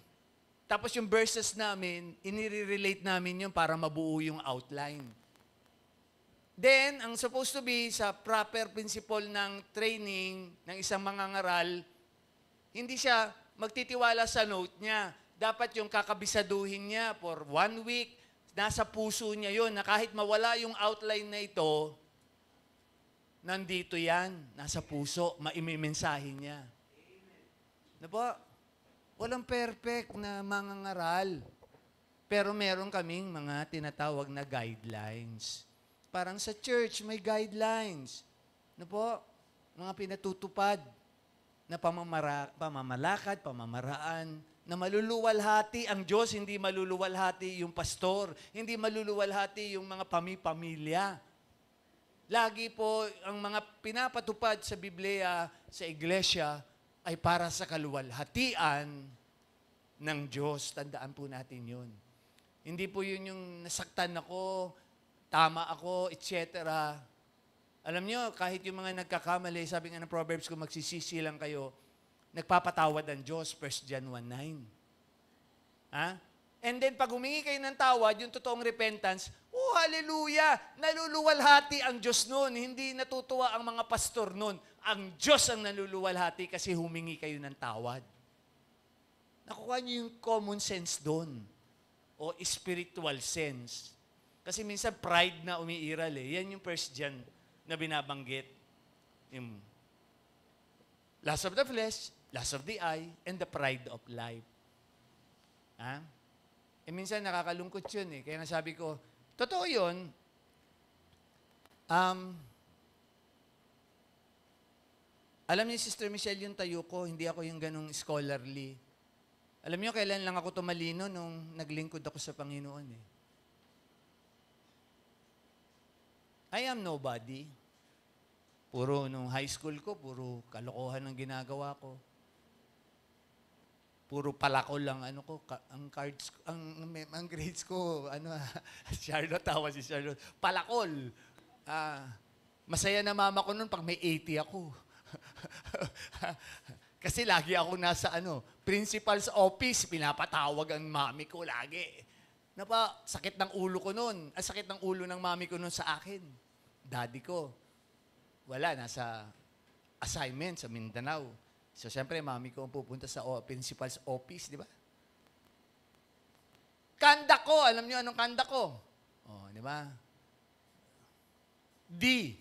Tapos yung verses namin, inire-relate namin yun para mabuo yung outline. Then, ang supposed to be sa proper principle ng training ng isang mangangaral, hindi siya magtitiwala sa note niya. Dapat yung kakabisaduhin niya for 1 week, nasa puso niya yun, na kahit mawala yung outline na ito, nandito yan, nasa puso, maimimensahin niya. Na po? Walang perfect na mangangaral. Pero meron kaming mga tinatawag na guidelines. Parang sa church, may guidelines. Na po? Mga pinatutupad na pamamalakad, pamamaraan, na maluluwalhati ang Diyos, hindi maluluwalhati yung pastor, hindi maluluwalhati yung mga pamilya. Lagi po, ang mga pinapatupad sa Biblia, sa iglesia, ay para sa kaluwalhatian ng Diyos. Tandaan po natin yun. Hindi po yun yung nasaktan ako, tama ako, etc. Alam nyo, kahit yung mga nagkakamali, sabi nga ng Proverbs, kung magsisisi lang kayo, nagpapatawad ang Diyos, 1 John 1:9. Ha? And then, pag humingi kayo ng tawad, yung totoong repentance, oh, hallelujah! Naluluwalhati ang Diyos noon. Hindi natutuwa ang mga pastor noon. Ang Diyos ang naluluwalhati kasi humingi kayo ng tawad. Nakuha niyo yung common sense doon. O spiritual sense. Kasi minsan pride na umiiral eh. Yan yung 1 John na binabanggit. Yung lust of the flesh, lust of the eye, and the pride of life. Ha? Eh minsan nakakalungkot yun eh. Kaya nasabi ko, totoo yun. Alam niyo, Sister Michelle, yung tayo ko, hindi ako yung ganong scholarly. Alam niyo, kailan lang ako tumalino nung naglingkod ako sa Panginoon eh. I am nobody. Puro nung high school ko, puro kalokohan ang ginagawa ko. Puro palakol lang ang cards ang grades ko, Charlotte, tawa si Charlotte. Palakol. Masaya na mama ko noon pag may 80 ako. Kasi lagi ako nasa principal's office, pinapatawag ang mami ko lagi. Sakit ng ulo ko noon. Sakit ng ulo ng mami ko noon sa akin. Daddy ko. Wala, nasa assignment sa Mindanao. So, siyempre, mami ko ang pupunta sa principal's office, di ba? Kanda ko. Alam niyo anong kanda ko? Oh, di ba? D.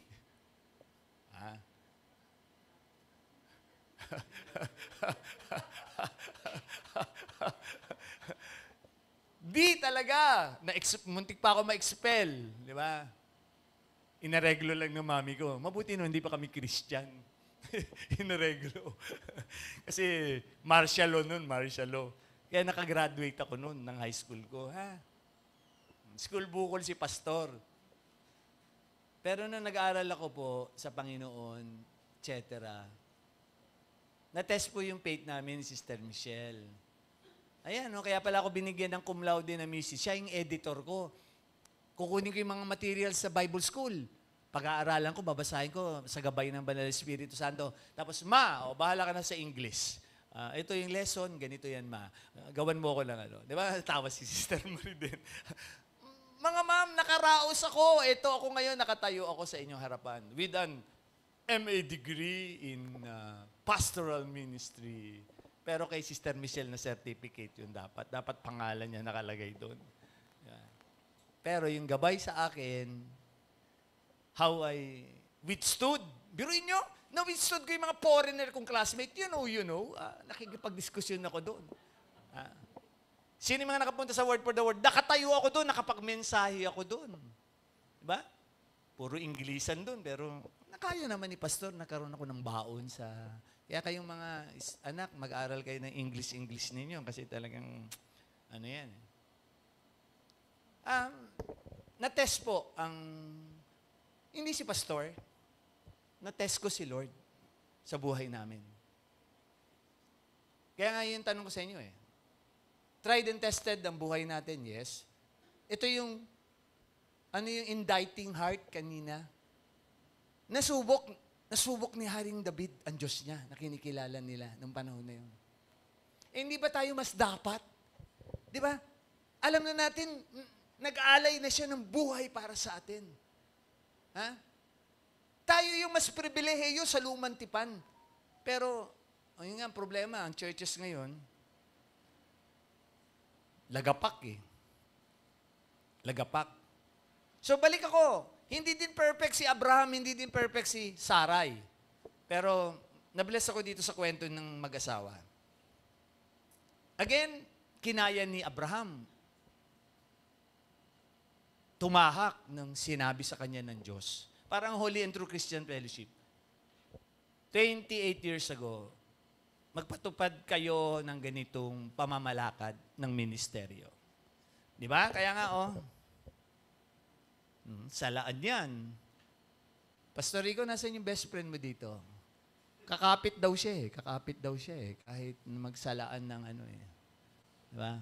D talaga. Muntik pa ako ma-expel. Di ba? Inareglo lang ng mami ko. Mabuti no, hindi pa kami Christian. Inareglo. Kasi martial law nun, martial law. Kaya nakagraduate ako nun ng high school ko. School bukol si pastor. Pero nung nag-aaral ako po sa Panginoon, etc., na-test po yung faith namin ni Sister Michelle. Ayan, kaya pala ako binigyan ng cum laude na misis. Siya yung editor ko. Kukunin ko yung mga materials sa Bible School. Pag-aaralan ko, babasahin ko sa gabay ng Banal Espiritu Santo. Tapos, bahala ka na sa English. Ito yung lesson, ganito yan, gawan mo ko lang, Di ba? Tawa si Sister Marie din. Mga ma'am, nakaraos ako. Ito ako ngayon, nakatayo ako sa inyong harapan with an MA degree in pastoral ministry. Pero kay Sister Michelle na certificate yun dapat. Dapat pangalan niya nakalagay doon. Yan. Pero yung gabay sa akin, how I withstood. Biruin nyo, na-withstood ko yung mga foreigner kong classmate. You know, nakikipag-diskusyon ako doon. Sino yung mga nakapunta sa Word for the Word? Nakatayo ako doon, nakapagmensahe ako doon. Diba? Puro Inglesan doon, pero nakaya naman ni Pastor, nagkaroon ako ng baon sa... Kaya kayong mga anak, mag-aral kayo ng English ninyo kasi talagang, ano yan. Na-test po ang, hindi si Pastor, na-test ko si Lord sa buhay namin. Kaya nga yung tanong ko sa inyo tried and tested ang buhay natin, yes. Ito yung, yung indicting heart kanina. Nasubok ni Haring David ang Diyos niya na kinikilala nila nung panahon na yun. Hindi ba tayo mas dapat? Di ba? Alam na natin, nag-aalay na siya ng buhay para sa atin. Ha? Tayo yung mas pribilehiyo sa lumang tipan. Pero, yun nga ang problema, ang churches ngayon, lagapak Lagapak. So, balik ako. Hindi din perfect si Abraham, hindi din perfect si Sarai. Pero, nabless ako dito sa kwento ng mag-asawa. Again, kinaya ni Abraham. Tumahak ng sinabi sa kanya ng Diyos. Parang Holy and True Christian Fellowship. 28 years ago, magpatupad kayo ng ganitong pamamalakad ng ministeryo. Di ba? Kaya nga, salaan yan. Pastor Rico, nasan yung best friend mo dito? Kakapit daw siya kahit magsalaan ng Di ba?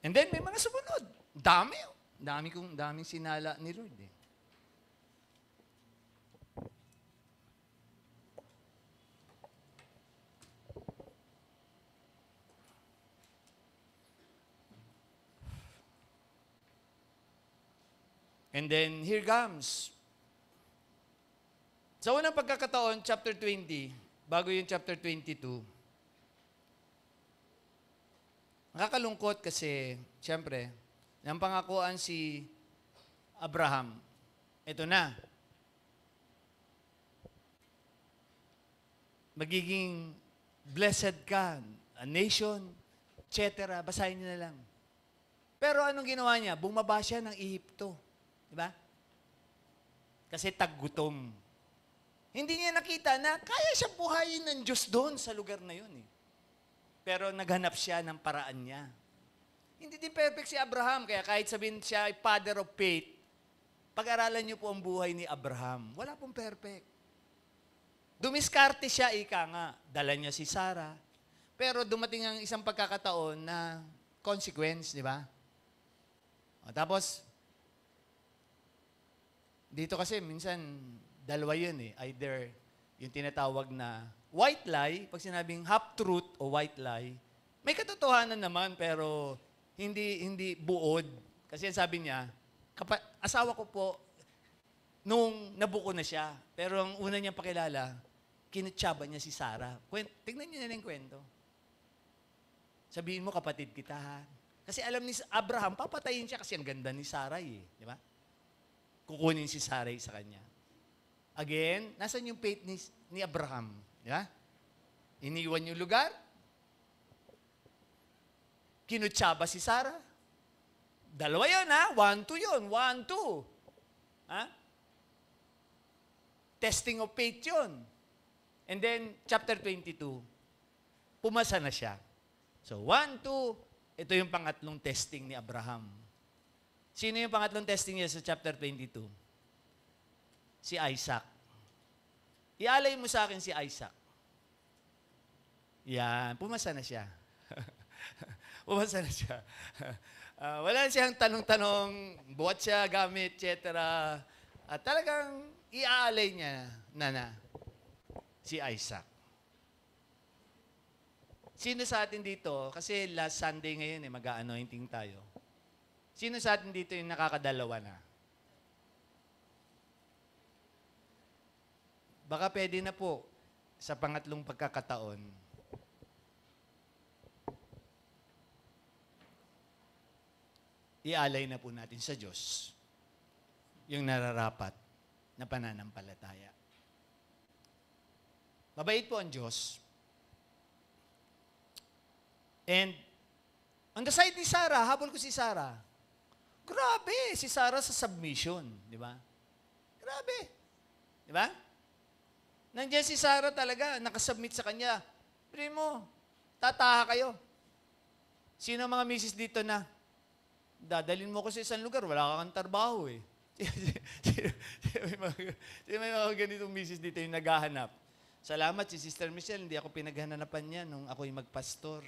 And then, may mga sumunod. Daming sinala ni Lord And then, here comes. Sa unang pagkakataon, chapter 20, bago yung chapter 22, nakakalungkot kasi, siyempre, nang pangakuan si Abraham, ito na. Magiging blessed ka, a nation, etc. Basahin niyo na lang. Pero anong ginawa niya? Bumaba siya ng Ehipto. Diba? Kasi taggutom. Hindi niya nakita na kaya siya buhayin ng Diyos doon sa lugar na yun. Pero naghanap siya ng paraan niya. Hindi din perfect si Abraham, kaya kahit sabihin siya ay father of faith, pag-aralan niyo po ang buhay ni Abraham. Wala pong perfect. Dumiskarte siya, ika nga. Dala niya si Sarah. Pero dumating ang isang pagkakataon na consequence, di ba? Tapos, dito kasi minsan, dalawa yun Either yung tinatawag na white lie, pag sinabing half-truth o white lie, may katotohanan naman pero hindi buod. Kasi sabi niya, asawa ko po, nung nabuko na siya, pero ang una niyang pakilala, kinutsaba niya si Sarah. Tignan niyo na yung kwento. Sabihin mo, kapatid kita ha. Kasi alam ni Abraham, papatayin siya kasi ang ganda ni Sarai Di ba? Kukunin si Sarai sa kanya. Again, nasan yung faith ni Abraham? Di ba? Iniwan yung lugar. Kinutsaba si Sarah. Dalawa yun, 1-2 yun. 1-2. Testing of faith yun. And then, chapter 22, pumasa na siya. So, 1-2, ito yung pangatlong testing ni Abraham. Sino yung pangatlong testing niya sa chapter 22? Si Isaac. Ialay mo sa akin si Isaac. Yan, pumasa na siya. Pumasa na siya. Wala siyang tanong-tanong, buhat siya, gamit, etc. At talagang iaalay niya na si Isaac. Sino sa atin dito, kasi last Sunday ngayon mag-anointing tayo. Sino sa atin dito yung nakakadalawa na? baka pwede na po sa pangatlong pagkakataon, ialay na po natin sa Diyos yung nararapat na pananampalataya. Mabait po ang Diyos. And on the side ni Sarah, habol ko si Sarah. Grabe, si Sarah sa submission, di ba? Grabe. Di ba? Nandiyan si Sarah talaga, nakasubmit sa kanya. Primo, tataha kayo. Sino ang mga misis dito na, dadalhin mo ko sa isang lugar, wala kang trabaho eh. may mga ganitong misis dito yung naghahanap. Salamat si Sister Michelle, hindi ako pinaghanapan niya nung ako'y magpastor.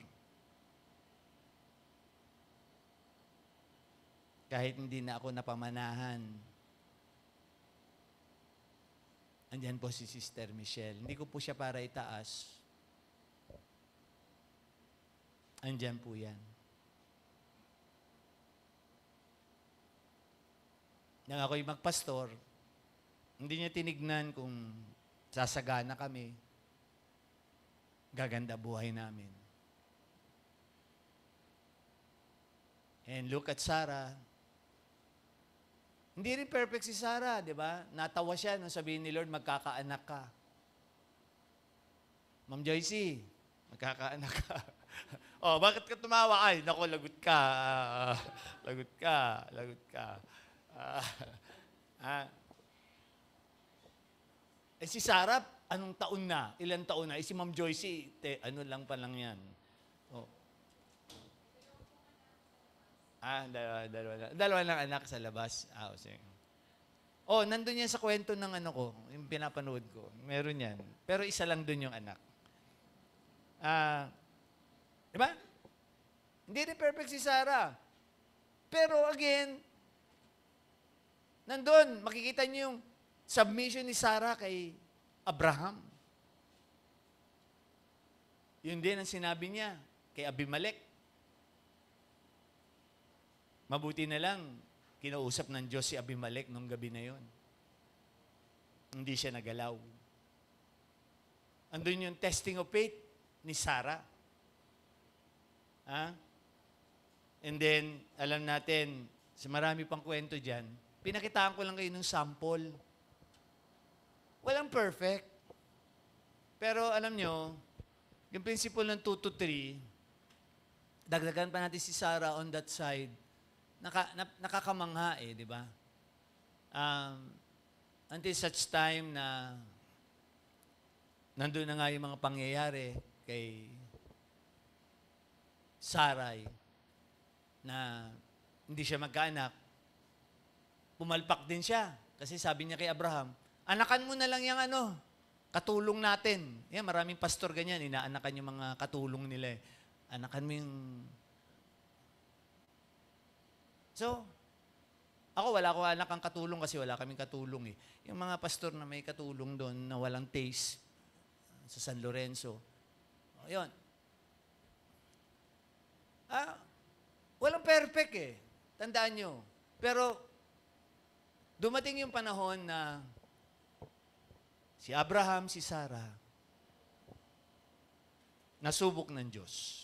Kahit hindi na ako napamanahan. Andyan po si Sister Michelle. Hindi ko po siya para itaas. Andyan po yan. Nang ako'y magpastor, hindi niya tinignan kung sasagana kami, gaganda buhay namin. And look at Sarah. Hindi rin perfect si Sarah, di ba? Natawa siya nung sabihin ni Lord, magkakaanak ka. Ma'am Joycey, magkakaanak ka. Oh, bakit ka tumawa? Ay, naku, lagot ka. Lagot ka. Lagot ka. Si Sarah, anong taon na? Ilang taon na? Si Ma'am Joycey, ano lang pa lang yan. Oh. Dalawa lang anak sa labas. Nandun yan sa kwento ng ano ko, yung pinapanood ko. Meron yan. Pero isa lang dun yung anak. Diba? Hindi rin perfect si Sarah. Pero again, nandun, makikita niyo yung submission ni Sarah kay Abraham. Yun din ang sinabi niya kay Abimelech. Mabuti na lang, kinausap ng Diyos si Abimelech nung gabi na yon. Hindi siya nagalaw. Andun yung testing of faith ni Sarah. And then, alam natin, sa marami pang kwento dyan, pinakitaan ko lang kayo ng sample. Walang perfect. Pero alam nyo, yung principle ng 2 to 3, dagdagan pa natin si Sarah on that side, nakakamangha di ba? Until such time na nandun na nga yung mga pangyayari kay Sarai na hindi siya magkaanak, pumalpak din siya. Kasi sabi niya kay Abraham, anakan mo na lang yung katulong natin. Yan, maraming pastor ganyan, inaanakan yung mga katulong nila eh. Anakan mo yung... So, wala ko anak ang katulong kasi wala kaming katulong eh. Yung mga pastor na may katulong doon na walang taste sa San Lorenzo. Yun. Walang perfect eh. Tandaan nyo. Pero, dumating yung panahon na si Abraham, si Sarah, nasubok ng Diyos.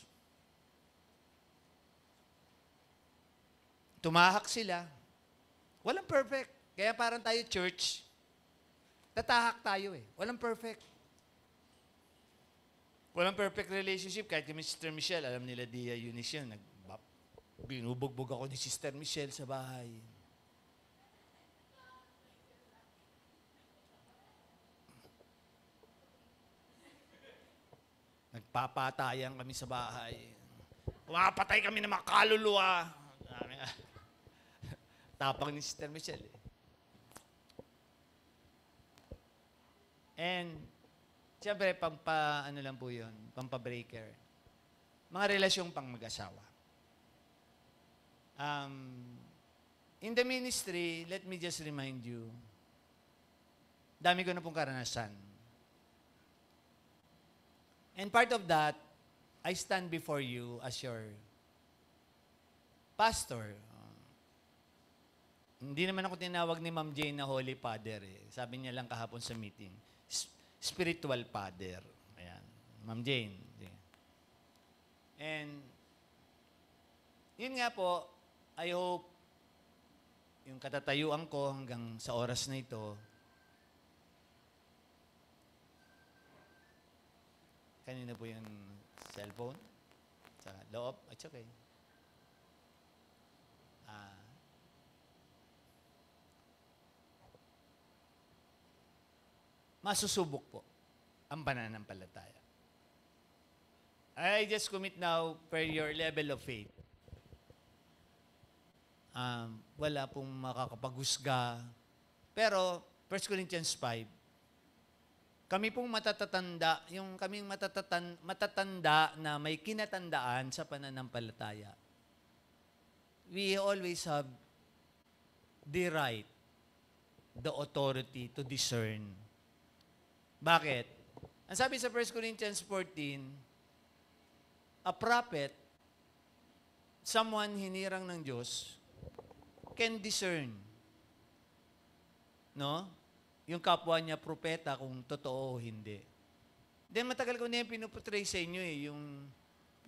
Tumahak sila. Walang perfect. Kaya parang tayo church, tatahak tayo eh. Walang perfect. Walang perfect relationship. Kahit kami Sister Michelle, alam nila Dia Eunice yun. Binubugbog ako ni Sister Michelle sa bahay. Nagpapatayan kami sa bahay. Pumapatay kami ng mga kaluluwa. Tapang ni Sister Michelle eh. And, siyempre, ano lang po yun, pampabreaker. Mga relasyong pang mag-asawa. In the ministry, let me just remind you, dami ko na pong karanasan. And part of that, I stand before you as your pastor. Hindi naman ako tinawag ni Ma'am Jane na Holy Father eh. Sabi niya lang kahapon sa meeting. spiritual father. Ayan. Ma'am Jane. And, yun nga po, I hope, yung katatayuan ko hanggang sa oras na ito, kanina po yung cellphone sa loob. It's okay. Masusubok po ang pananampalataya. I just commit now per your level of faith. Wala pong makakapaghusga. Pero, 1 Corinthians 5, kami pong matatatanda, yung kaming matatanda na may kinatandaan sa pananampalataya, we always have the right, the authority to discern. Bakit? Ang sabi sa 1 Corinthians 14, a prophet, someone hinirang ng Diyos, can discern. No? Yung kapwa niya propeta kung totoo o hindi. Then matagal ko na yung pinuportray sa inyo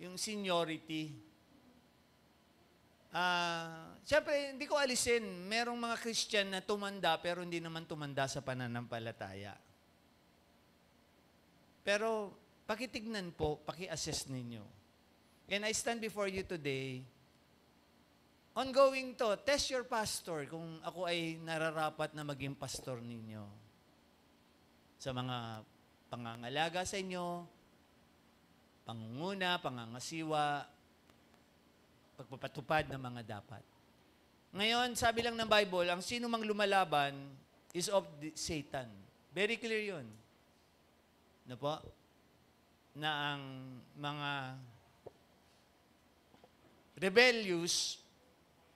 yung seniority. Siyempre, hindi ko alisin. Merong mga Christian na tumanda pero hindi naman tumanda sa pananampalataya. Pero, pakitignan po, paki-assess ninyo. And I stand before you today, ongoing to, test your pastor kung ako ay nararapat na maging pastor ninyo. Sa mga pangangalaga sa inyo, pangunguna, pangangasiwa, pagpapatupad ng mga dapat. Ngayon, sabi lang ng Bible, ang sino mang lumalaban is of Satan. Very clear yun. Ano po? Na ang mga rebellious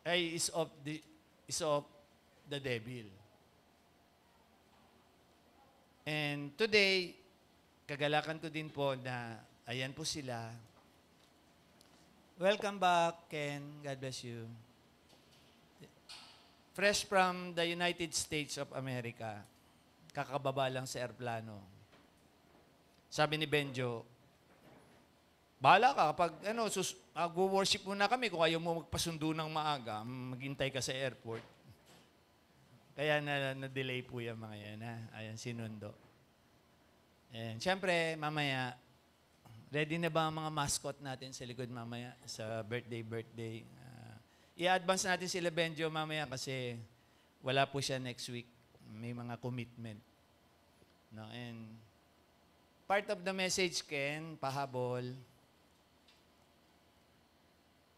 ay is of the devil. And today, kagalakan ko din po na ayan po sila. Welcome back, Ken. God bless you. Fresh from the United States of America. Kakababa lang sa airplano. Sabi ni Benjo, bahala ka kapag mag-worship muna kami kung ayaw mo magpasundo ng maaga, maghintay ka sa airport. Kaya na-delay po yung mga yan. Ayan, sinundo. And syempre, mamaya, ready na ba ang mga mascot natin sa likod mamaya sa birthday? I-advance natin sila Benjo mamaya kasi wala po siya next week. May mga commitment. No? And part of the message, Ken, pahabol,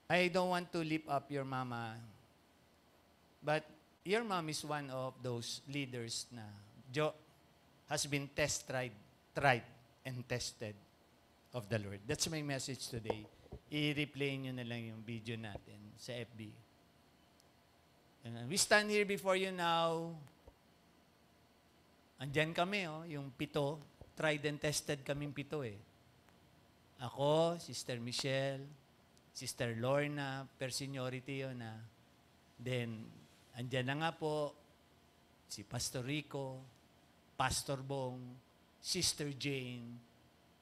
I don't want to lift up your mama, but your mom is one of those leaders na has been tried and tested of the Lord. That's my message today. I-replay nyo na lang yung video natin sa FB. And we stand here before you now. Andyan kami, yung 7. Tried and tested kaming 7 eh. Ako, Sister Michelle, Sister Lorna, per seniority yun na. Then, andyan na nga po, si Pastor Rico, Pastor Bong, Sister Jane,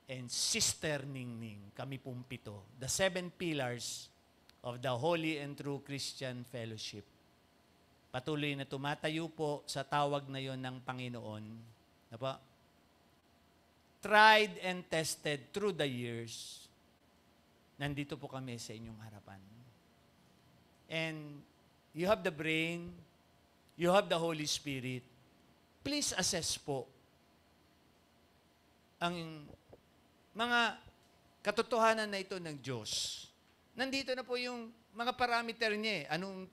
and Sister Ningning. Kami pong 7. The 7 pillars of the Holy and True Christian Fellowship. Patuloy na tumatayo po sa tawag na yon ng Panginoon. Ano po? Tried and tested through the years. Nandito po kami sa inyong harapan. And you have the brain, you have the Holy Spirit. Please assess po ang mga katotohanan na ito ng Diyos. Nandito na po yung mga parameter niya. Anong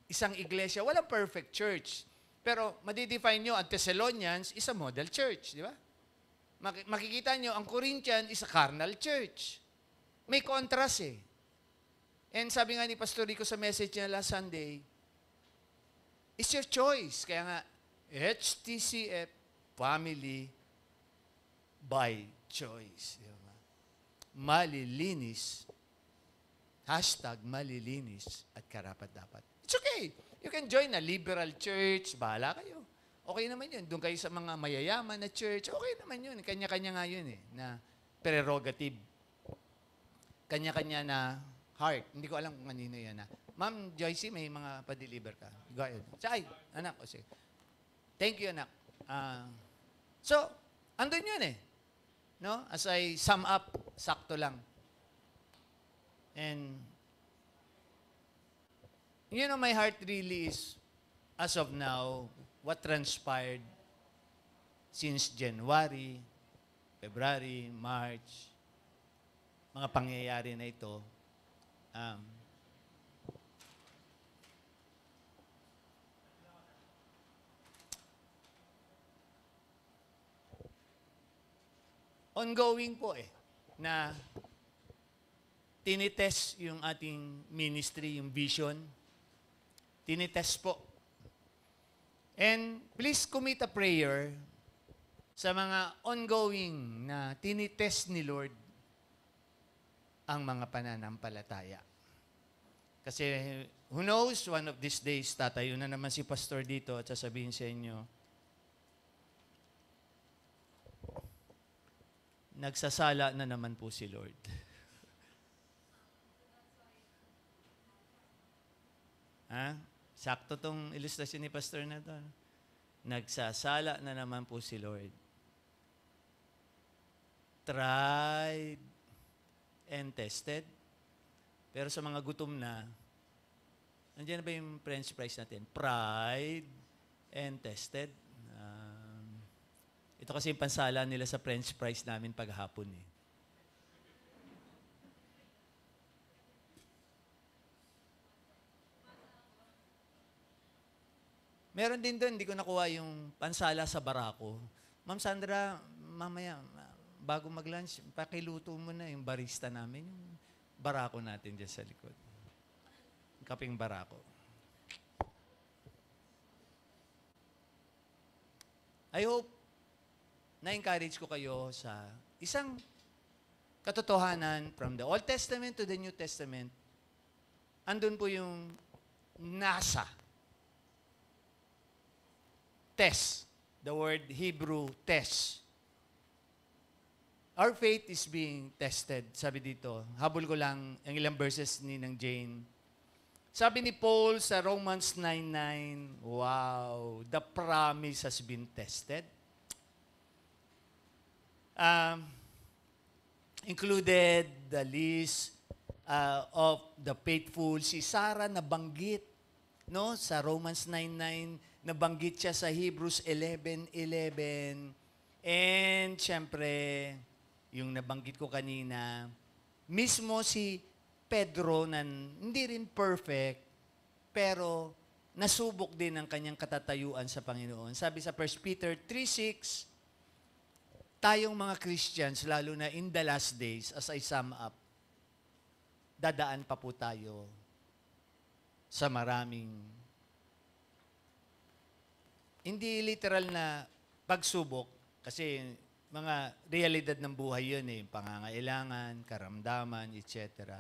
isang iglesia? Walang perfect church. Pero madidefine nyo, ang Thessalonians is a model church. Di ba? Makikita nyo, ang Corinthian is a carnal church. May contrast eh. And sabi nga ni Pastor Rico sa message niya last Sunday, it's your choice. Kaya nga, HTCF, family by choice. Diba? Malilinis. #malilinis at karapat-dapat. It's okay. You can join a liberal church. Bahala kayo. okay naman yun. Doon kayo sa mga mayayaman na church, okay naman yun. Kanya-kanya nga yun na prerogative. Kanya-kanya na heart. Hindi ko alam kung kanino yan na. Ma'am Joycey, may mga pa-deliver ka. Go ahead. Ay, anak. O sige. Thank you, anak. So, andun yun No? As I sum up, sakto lang. And, my heart really is, as of now, what transpired since January, February, March, mga pangyayari na ito, ongoing po na tinitest yung ating ministry, yung vision. Tinitest po. And please commit a prayer sa mga ongoing na tinitest ni Lord ang mga pananampalataya. Kasi who knows, one of these days, tatayo na naman si pastor dito at sasabihin sa inyo, nagsasala na naman po si Lord. Sakto tong ilustrasyon ni pastor na to. Nagsasala na naman po si Lord. Tried and tested. Pero sa mga gutom na, nandiyan na ba yung French fries natin? Pride and tested. Ito kasi yung pansala nila sa French fries namin paghapon Meron din doon, hindi ko nakuha yung pansala sa barako. Ma'am Sandra, mamaya, bago mag-lunch, pakiluto mo na yung barista namin, yung barako natin dyan sa likod. Kaping barako. I hope na-encourage ko kayo sa isang katotohanan from the Old Testament to the New Testament. Andun po yung nasa. Test. The word Hebrew, test. Our faith is being tested. Sabi dito, habol ko lang ang ilang verses ni ng Jane. Sabi ni Paul sa Romans 9:9, wow, the promise has been tested. Included the list of the faithful. Si Sarah nabanggit, no, sa Romans 9:9, nabanggit siya sa Hebrews 11:11. And syempre, yung nabanggit ko kanina, mismo si Pedro na hindi rin perfect, pero nasubok din ang kanyang katatayuan sa Panginoon. Sabi sa 1 Peter 3:6, tayong mga Christians, lalo na in the last days, as I sum up, dadaan pa po tayo sa maraming, hindi literal na pagsubok, kasi mga realidad ng buhay yun pangangailangan, karamdaman, etc.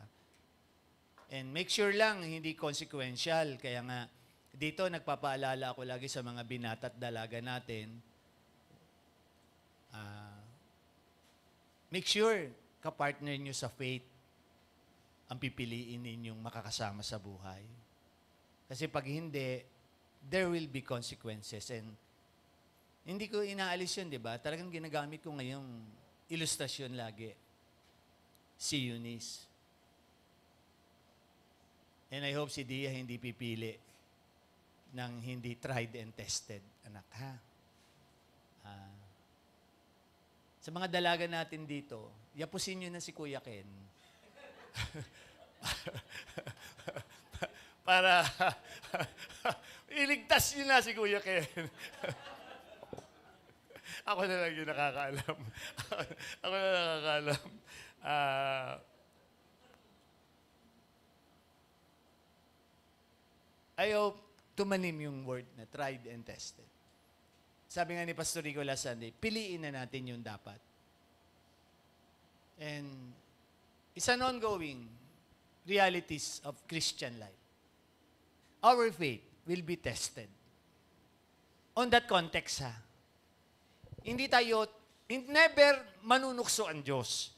And make sure lang, hindi consequential. Kaya nga, dito nagpapaalala ako lagi sa mga binata at dalaga natin, make sure kapartner nyo sa faith ang pipiliin ninyong makakasama sa buhay. Kasi pag hindi, there will be consequences. And hindi ko inaalis yun, di ba? Talagang ginagamit ko ngayong ilustrasyon lagi. Si Eunice. And I hope si Dia hindi pipili ng hindi tried and tested. Anak, ha? Sa mga dalaga natin dito, yapusin nyo na si Kuya Ken. Para iligtas nyo na si Kuya Ken. Ako na lang yung nakakaalam. Ako na nakakaalam. I hope tumanim yung word na tried and tested. Sabi nga ni Pastor Rico last Sunday, piliin na natin yung dapat. And it's an ongoing realities of Christian life. Our faith will be tested. on that context, ha? Hindi tayo, never manunukso ang Diyos.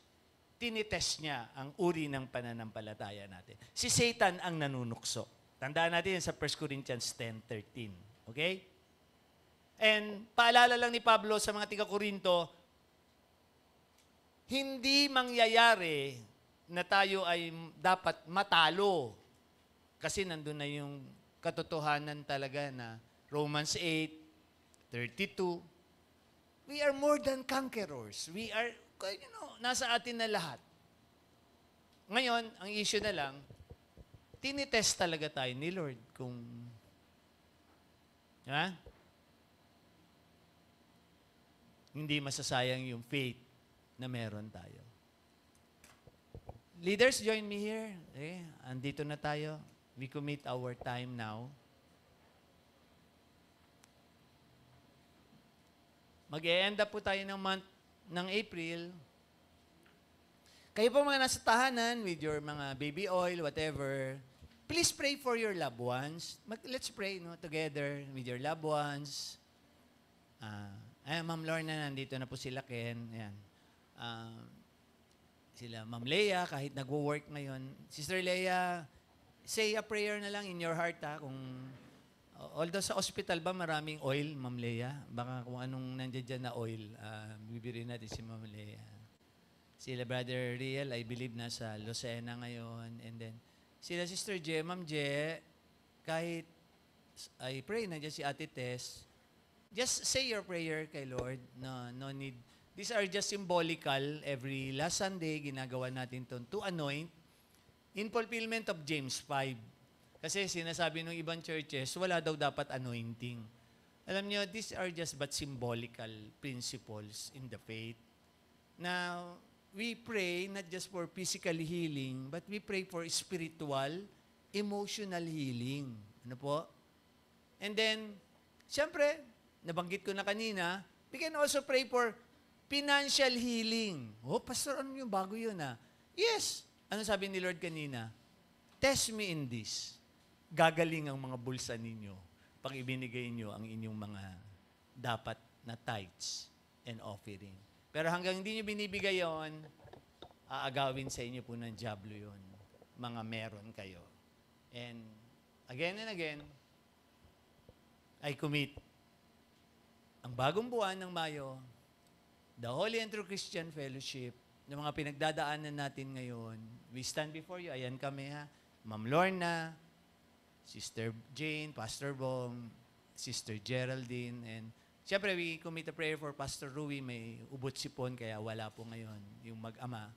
Tinitest niya ang uri ng pananampalataya natin. Si Satan ang nanunukso. Tandaan natin yan sa 1 Corinthians 10:13. Okay? And paalala lang ni Pablo sa mga tiga-Korinto, hindi mangyayari na tayo ay dapat matalo. Kasi nandun na yung katotohanan talaga na Romans 8:32. We are more than conquerors. We are, nasa atin na lahat. Ngayon, ang issue na lang, tinitest talaga tayo ni Lord kung, hindi masasayang yung faith na meron tayo. Leaders, join me here. Andito na tayo. We commit our time now. Mag-e-end up po tayo ng month ng April. Kayo po mga nasa tahanan with your mga baby oil, whatever, please pray for your loved ones. Let's pray together with your loved ones. Ma'am Lorna, nandito na po sila, Ken. Ayan. Sila, Ma'am Leia, kahit nagwo-work ngayon. Sister Leia, say a prayer na lang in your heart, kung although sa hospital ba maraming oil, Ma'am Leia? Baka kung anong nandiyan dyan na oil, bibirin natin si Ma'am Leia. Sila Brother Riel, I believe nasa Lucena ngayon. And then, sila Sister Je, Ma'am Je, kahit I pray, nandiyan si Ate Tess, just say your prayer kay Lord. No need. These are just symbolical. Every last Sunday, ginagawa natin to anoint in fulfillment of James 5. Kasi sinasabi ng ibang churches, wala daw dapat anointing. Alam niyo, these are just but symbolical principles in the faith. Now, we pray not just for physical healing, but we pray for spiritual, emotional healing. Ano po? And then, siyempre, nabanggit ko na kanina, we can also pray for financial healing. Oh, Pastor, ano yung bago yun Yes. Ano sabi ni Lord kanina? Test me in this. Gagaling ang mga bulsa ninyo pag ibinigay nyo ang inyong mga dapat na tithes and offering. Pero hanggang hindi nyo binibigay yon, aagawin sa inyo po ng diablo yon. Mga meron kayo. And again and again, I commit ang bagong buwan ng Mayo, the Holy and True Christian Fellowship, ng mga pinagdadaanan natin ngayon. We stand before you. Ayan kami Ma'am Lorna, Sister Jane, Pastor Bong, Sister Geraldine, and siyempre we commit a prayer for Pastor Rui. May ubot sipon, kaya wala po ngayon yung mag-ama.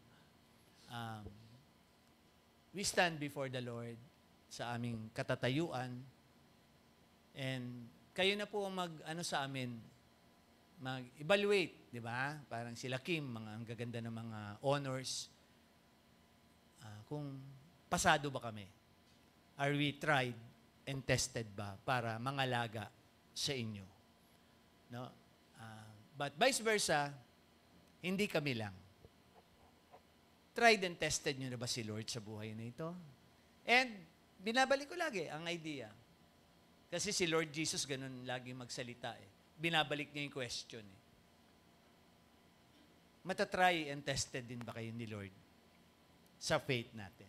We stand before the Lord sa aming katatayuan, and kayo na po sa amin, mag-evaluate, di ba? Parang sila Kim, ang gaganda ng mga honors. Kung pasado ba kami? Are we tried and tested ba para mangalaga sa inyo? No? But vice versa, hindi kami lang. Tried and tested nyo na ba si Lord sa buhay na ito? And binabalik ko lagi ang idea. Kasi si Lord Jesus ganun lagi magsalita Binabalik niya yung question Matatry and tested din ba kayo ni Lord sa faith natin?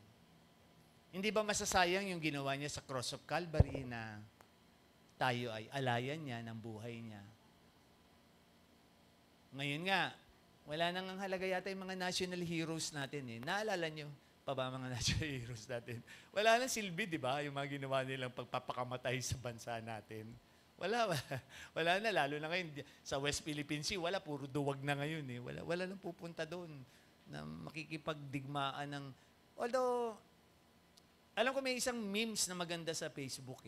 Hindi ba masasayang yung ginawa niya sa cross of Calvary na tayo ay alayan niya ng buhay niya? Ngayon nga, wala nang ang halaga yata yung mga national heroes natin Naalala niyo pa ba mga national heroes natin? Wala nang silbi, di ba? Yung mga ginawa nilang pagpapakamatay sa bansa natin. Wala na, lalo na ngayon sa West Philippine Sea, puro duwag na ngayon Wala nang pupunta doon na makikipagdigmaan ng, although, alam ko may isang memes na maganda sa Facebook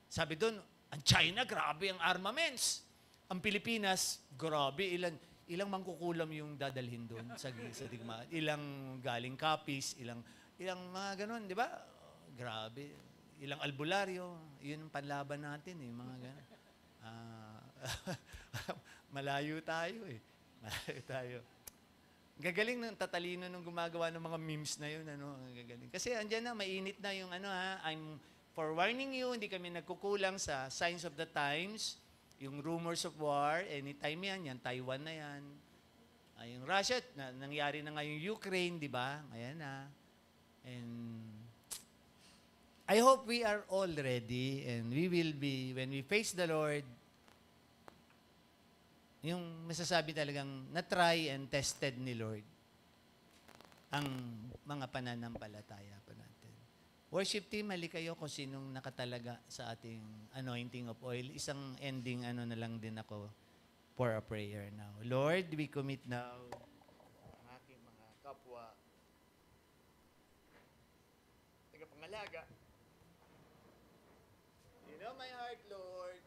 sabi doon, ang China, grabe ang armaments. Ang Pilipinas, grabe, ilang mangkukulam yung dadalhin doon sa digmaan. Ilang galing copies, ilang mga ganun, di ba? Grabe. Ilang albularyo, yun ang panlaban natin mga gano'n. Malayo tayo Malayo tayo. Gagaling ng tatalino nung gumagawa ng mga memes na yun, Gagaling. Kasi andyan na, mainit na yung I'm forewarning you, hindi kami nagkukulang sa signs of the times, yung rumors of war, anytime yan Taiwan na yan. Yung Russia, nangyari na nga yung Ukraine, di ba? Ayan na. And I hope we are all ready and we will be, when we face the Lord, yung masasabi talagang na-try and tested ni Lord ang mga pananampalataya pa natin. Worship team, mali kayo kung sinong nakatalaga sa ating anointing of oil. Isang ending na lang din ako for a prayer now. Lord, we commit now ang aking mga kapwa tagapangalaga. You know my heart, Lord,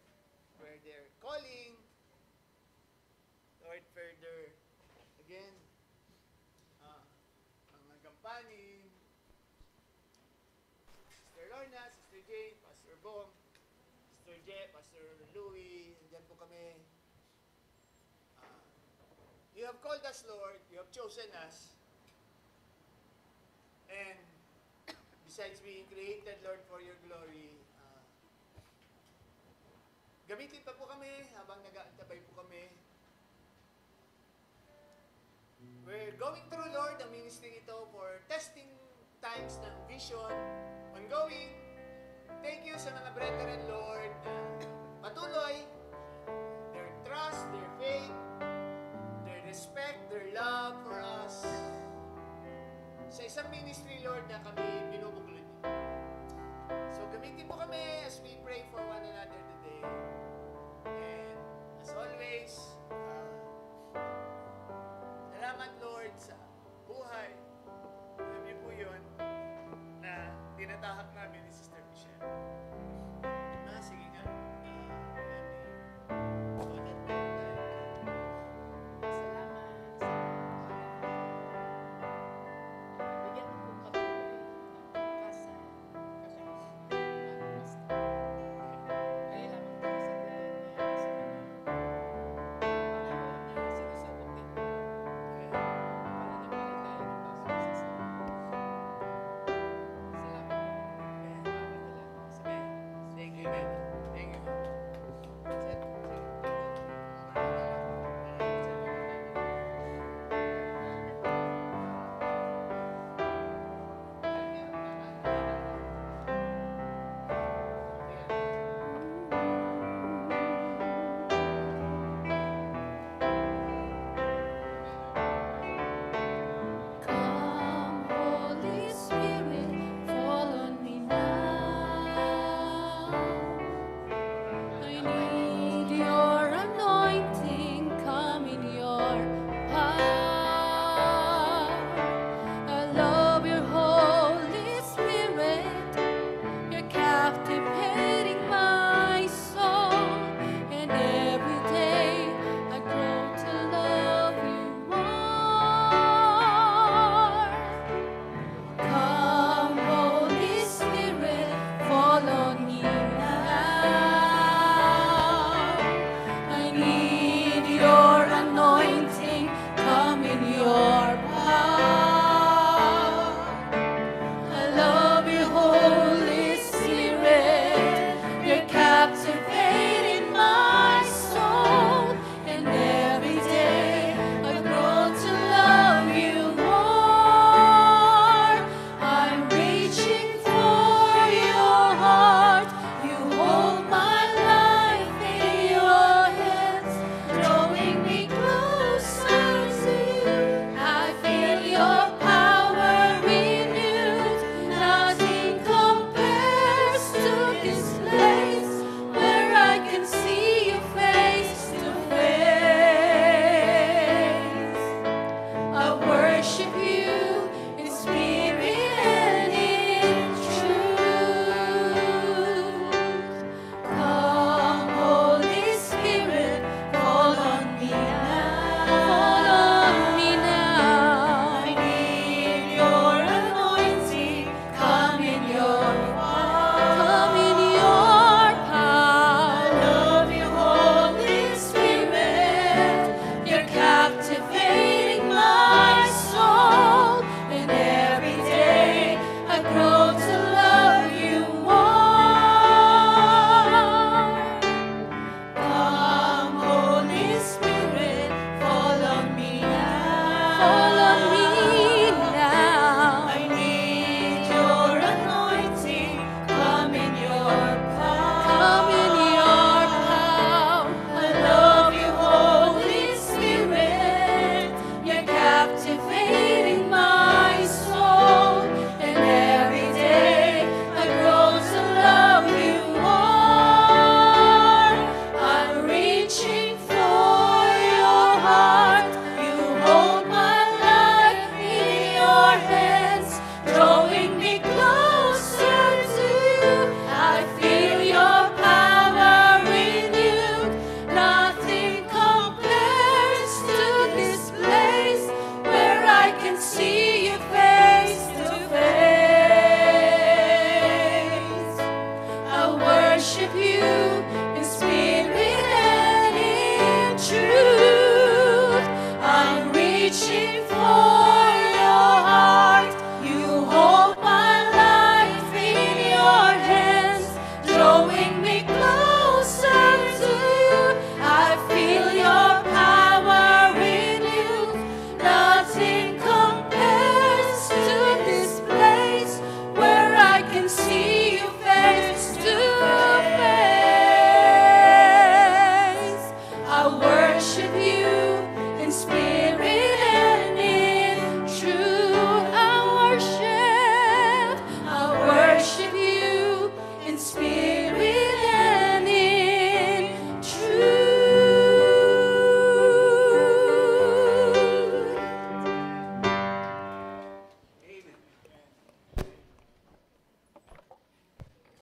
where they're calling, Lord, further, again, mga gampanin, Sister Lorna, Sister Jane, Pastor Bong, Sister Jeff, Pastor Louie, andyan po kami. You have called us, Lord, you have chosen us, and besides being created, Lord, for your glory, gamitin pa po kami habang nag-aantabay po kami. We're going through, Lord, ang ministry ito for testing times ng vision, ongoing. Thank you sa mga brethren, Lord, na patuloy, their trust, their faith, their respect, their love for us. Sa isang ministry, Lord, na kami binubuklod niyo. So, gamitin po kami as we pray for one another today. And as always, salamat, Lord, sa buhay. Alam niyo po yun, na tinatahak namin